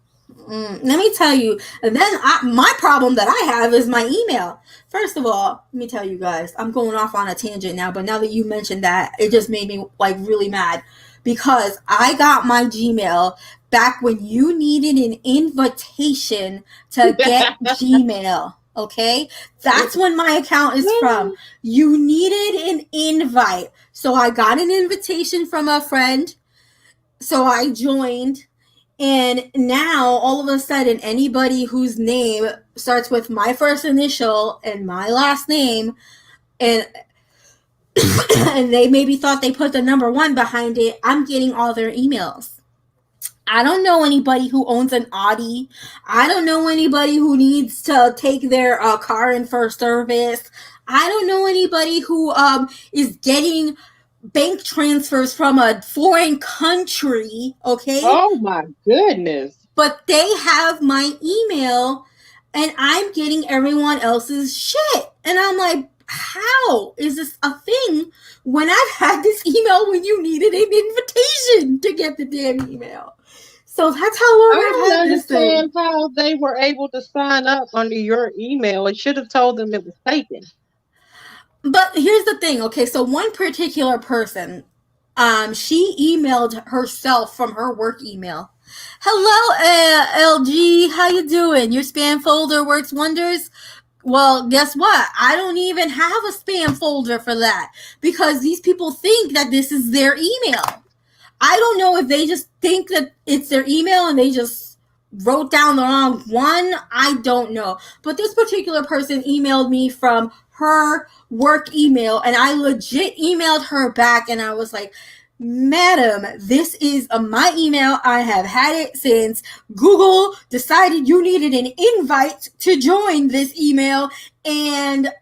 Let me tell you. And then my problem that I have is my email. First of all, let me tell you guys, I'm going off on a tangent now, but now that you mentioned that, it just made me like really mad because I got my Gmail back when you needed an invitation to get Gmail. Okay, that's when my account is from. You needed an invite, so I got an invitation from a friend, so I joined. And now, all of a sudden, anybody whose name starts with my first initial and my last name, and and they maybe thought they put the number 1 behind it, I'm getting all their emails. I don't know anybody who owns an Audi. I don't know anybody who needs to take their car in for service. I don't know anybody who is getting bank transfers from a foreign country, okay? Oh my goodness. But they have my email and I'm getting everyone else's shit. And I'm like, how is this a thing when I've had this email when you needed an invitation to get the damn email? So that's how long I've had this thing. I don't understand how they were able to sign up under your email. It should have told them it was taken. But here's the thing, okay? So one particular person, she emailed herself from her work email. Hello, LG. How you doing? Your spam folder works wonders. Well, guess what? I don't even have a spam folder for that because these people think that this is their email. I don't know if they just think that it's their email and they just wrote down the wrong one. I don't know. But this particular person emailed me from her work email and I legit emailed her back and I was like, Madam, this is my email. I have had it since Google decided you needed an invite to join this email, and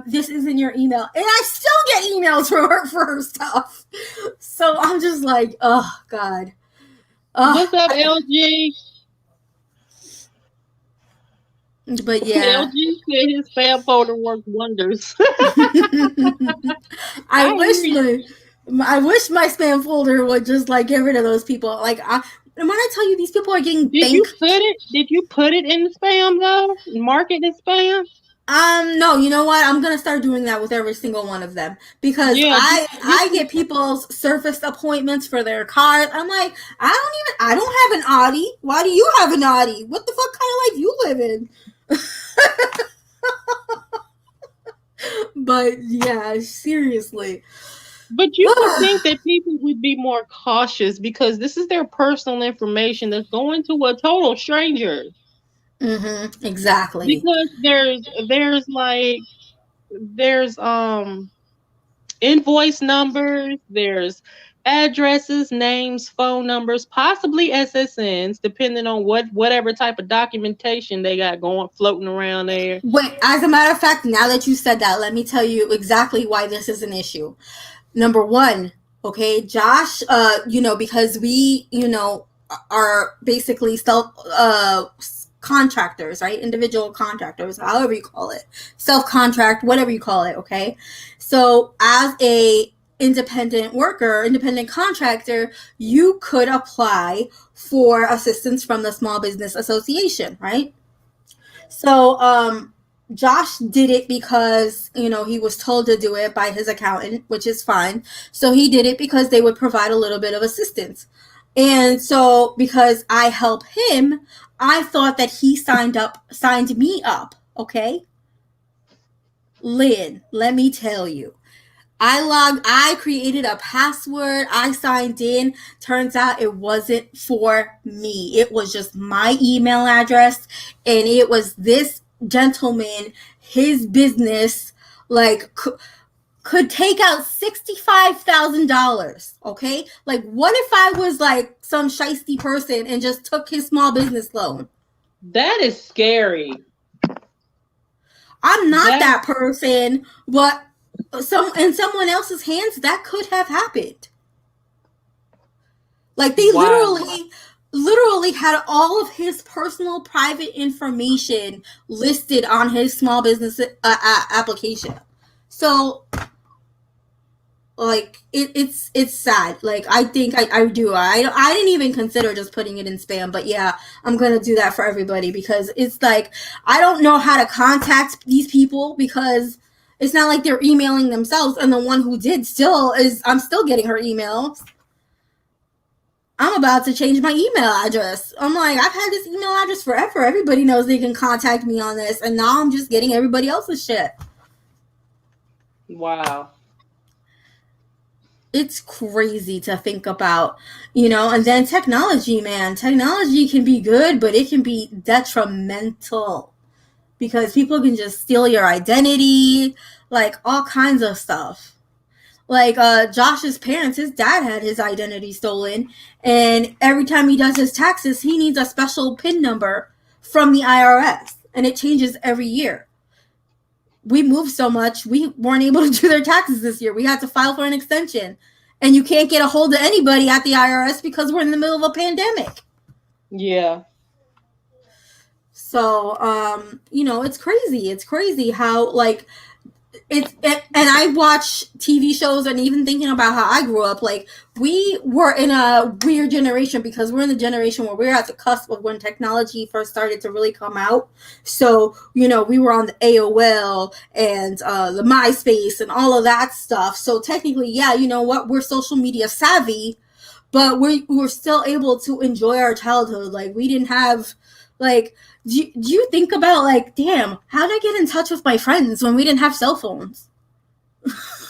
this is in your email. And I still get emails from her for her stuff. So I'm just like, oh, God. What's up, LG? But yeah. LG said his spam folder worked wonders. I wish my spam folder would just like get rid of those people. Like, when I tell you these people are getting Did you put it in the spam though? Mark it as spam? No. You know what? I'm gonna start doing that with every single one of them because I get people's surface appointments for their cars. I'm like, I don't have an Audi. Why do you have an Audi? What the fuck kind of life you live in? But yeah, seriously. But you would think that people would be more cautious because this is their personal information that's going to a total stranger. Mm-hmm, exactly. Because there's invoice numbers, there's addresses, names, phone numbers, possibly SSNs, depending on whatever type of documentation they got floating around there. Wait, as a matter of fact, now that you said that, let me tell you exactly why this is an issue. Number one, okay, Josh, because we, are basically contractors, right? Individual contractors, however you call it, self-contract, whatever you call it, okay? So as a independent worker, independent contractor, you could apply for assistance from the Small Business Association, right? So, Josh did it because, he was told to do it by his accountant, which is fine. So he did it because they would provide a little bit of assistance. And so because I help him, I thought that he signed me up. Okay. Lynn, let me tell you. I created a password, I signed in. Turns out it wasn't for me. It was just my email address, and it was this gentleman, his business, like could take out $65,000. Okay, like what if I was like some shisty person and just took his small business loan? That is scary. I'm not that person, but in someone else's hands, that could have happened. Like they literally had all of his personal private information listed on his small business application. So like it's sad. Like I think I didn't even consider just putting it in spam, but yeah, I'm gonna do that for everybody, because it's like I don't know how to contact these people, because it's not like they're emailing themselves, and the one who did I'm still getting her emails. I'm about to change my email address. I'm like, I've had this email address forever. Everybody knows they can contact me on this, and now I'm just getting everybody else's shit. Wow. It's crazy to think about, and then technology, man. Technology can be good, but it can be detrimental, because people can just steal your identity, like all kinds of stuff. Like Josh's parents, his dad had his identity stolen, and every time he does his taxes, he needs a special PIN number from the IRS, and it changes every year. We moved so much, we weren't able to do their taxes this year. We had to file for an extension, and you can't get a hold of anybody at the IRS because we're in the middle of a pandemic. Yeah. So, it's crazy. It's crazy how, like, and I watch TV shows, and even thinking about how I grew up, like, we were in a weird generation, because we're in the generation where we're at the cusp of when technology first started to really come out. So, we were on the AOL and the MySpace and all of that stuff. So technically, yeah, you know what? We're social media savvy, but we're still able to enjoy our childhood. Like, we didn't have, like, do you think about, like, damn, how did I get in touch with my friends when we didn't have cell phones?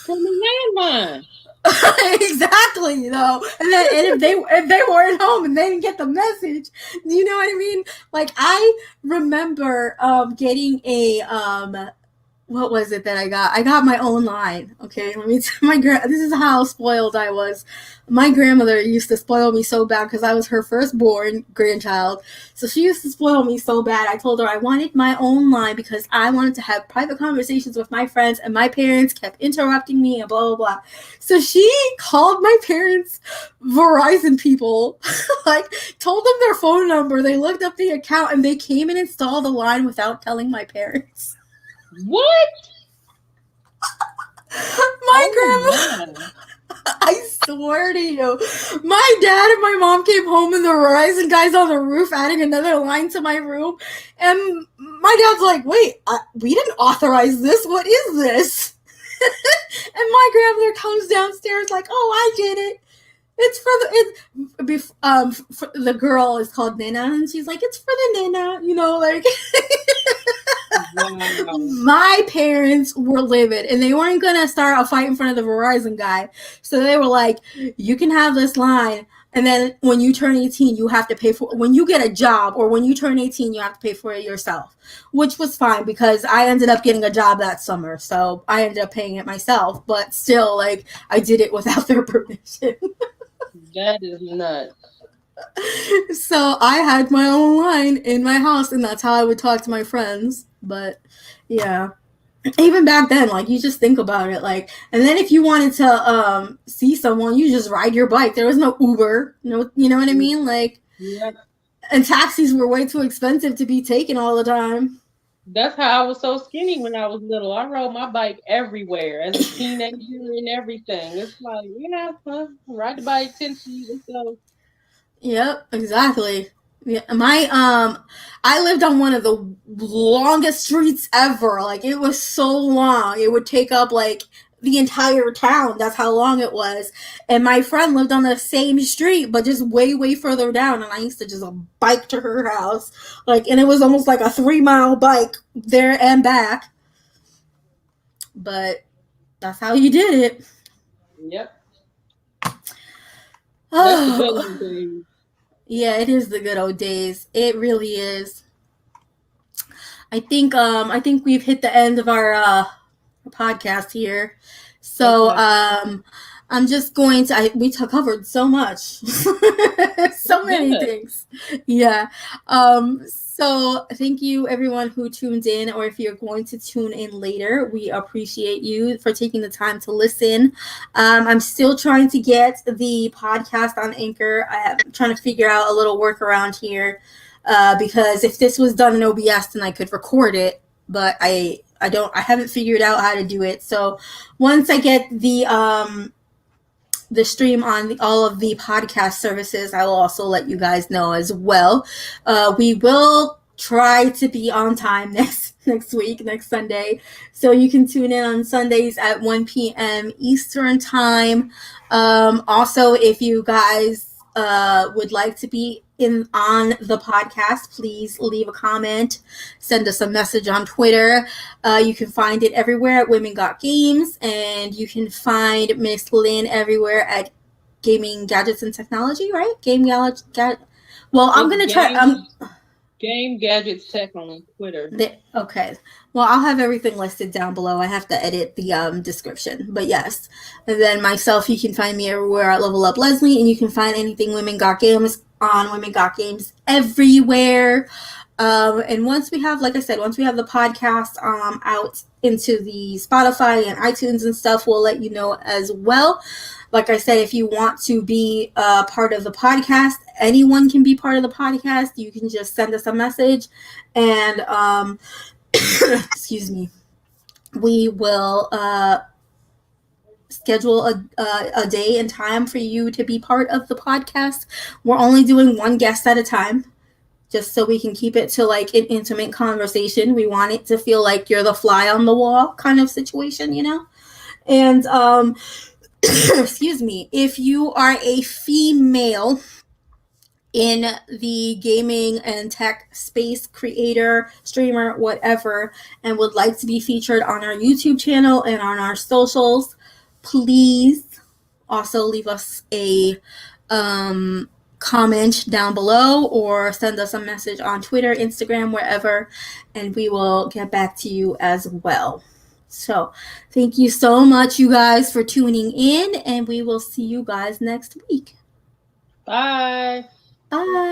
From the landline. Exactly, and if they weren't home and they didn't get the message, you know what I mean? Like, I remember getting a what was it that I got? I got my own line. Okay, let me tell this is how spoiled I was. My grandmother used to spoil me so bad, because I was her firstborn grandchild. So she used to spoil me so bad. I told her I wanted my own line because I wanted to have private conversations with my friends, and my parents kept interrupting me and blah, blah, blah. So she called my parents' Verizon people, like, told them their phone number. They looked up the account, and they came and installed the line without telling my parents. What? My grandma, I swear to you, my dad and my mom came home, and the Verizon guy's on the roof adding another line to my room, and my dad's like, wait, we didn't authorize this, what is this? And my grandmother comes downstairs like, oh, I did it. It's for the girl is called Nina, and she's like, it's for the Nina, like. Wow. My parents were livid, and they weren't gonna start a fight in front of the Verizon guy. So they were like, you can have this line, and then when you turn 18, you have to pay for it. When you get a job, or when you turn 18, you have to pay for it yourself, which was fine, because I ended up getting a job that summer, so I ended up paying it myself. But still, like, I did it without their permission. That is nuts. So I had my own line in my house, and that's how I would talk to my friends. But yeah, even back then, like, you just think about it, like, and then if you wanted to see someone, you just ride your bike. There was no Uber, no, you know what I mean? Like, yeah. And taxis were way too expensive to be taken all the time. That's how I was so skinny when I was little. I rode my bike everywhere as a teenager and everything. It's like, ride the bike 10 feet and so. Yep, exactly. Yeah, I lived on one of the longest streets ever. Like, it was so long. It would take up, like, the entire town. That's how long it was. And my friend lived on the same street, but just way, way further down. And I used to just bike to her house. And it was almost like a 3-mile bike there and back. But that's how you did it. Yep. That's the good old days. Yeah, it is the good old days. It really is. I think we've hit the end of our podcast here. So Okay. I'm just going to we covered so much. So many things. Yeah. So thank you everyone who tuned in, or if you're going to tune in later, we appreciate you for taking the time to listen. I'm still trying to get the podcast on Anchor. I'm trying to figure out a little workaround here, because if this was done in OBS, then I could record it, but I haven't figured out how to do it. So once I get the stream on all of the podcast services, I will also let you guys know as well. We will try to be on time next week, next Sunday. So you can tune in on Sundays at 1 p.m. Eastern time. Also, if you guys would like to be on the podcast, please leave a comment, send us a message on Twitter. You can find it everywhere at Women Got Games, and you can find Miss Lynn everywhere at Gaming Gadgets and Technology, right? Well, I'm gonna try. Game Gadgets Tech on Twitter. Okay. Well, I'll have everything listed down below. I have to edit the description, but yes. And then myself, you can find me everywhere at Level Up Leslie, and you can find anything Women Got Games on Women Got Games everywhere. And once we have, like I said, once we have the podcast out into the Spotify and iTunes and stuff, we'll let you know as well. Like I said, if you want to be part of the podcast, anyone can be part of the podcast. You can just send us a message, and excuse me, we will schedule a day and time for you to be part of the podcast. We're only doing one guest at a time, just so we can keep it to like an intimate conversation. We want it to feel like you're the fly on the wall kind of situation, you know? And excuse me, if you are a female in the gaming and tech space, creator, streamer, whatever, and would like to be featured on our YouTube channel and on our socials, please also leave us a comment down below or send us a message on Twitter, Instagram, wherever, and we will get back to you as well. So thank you so much, you guys, for tuning in, and we will see you guys next week. Bye. Bye.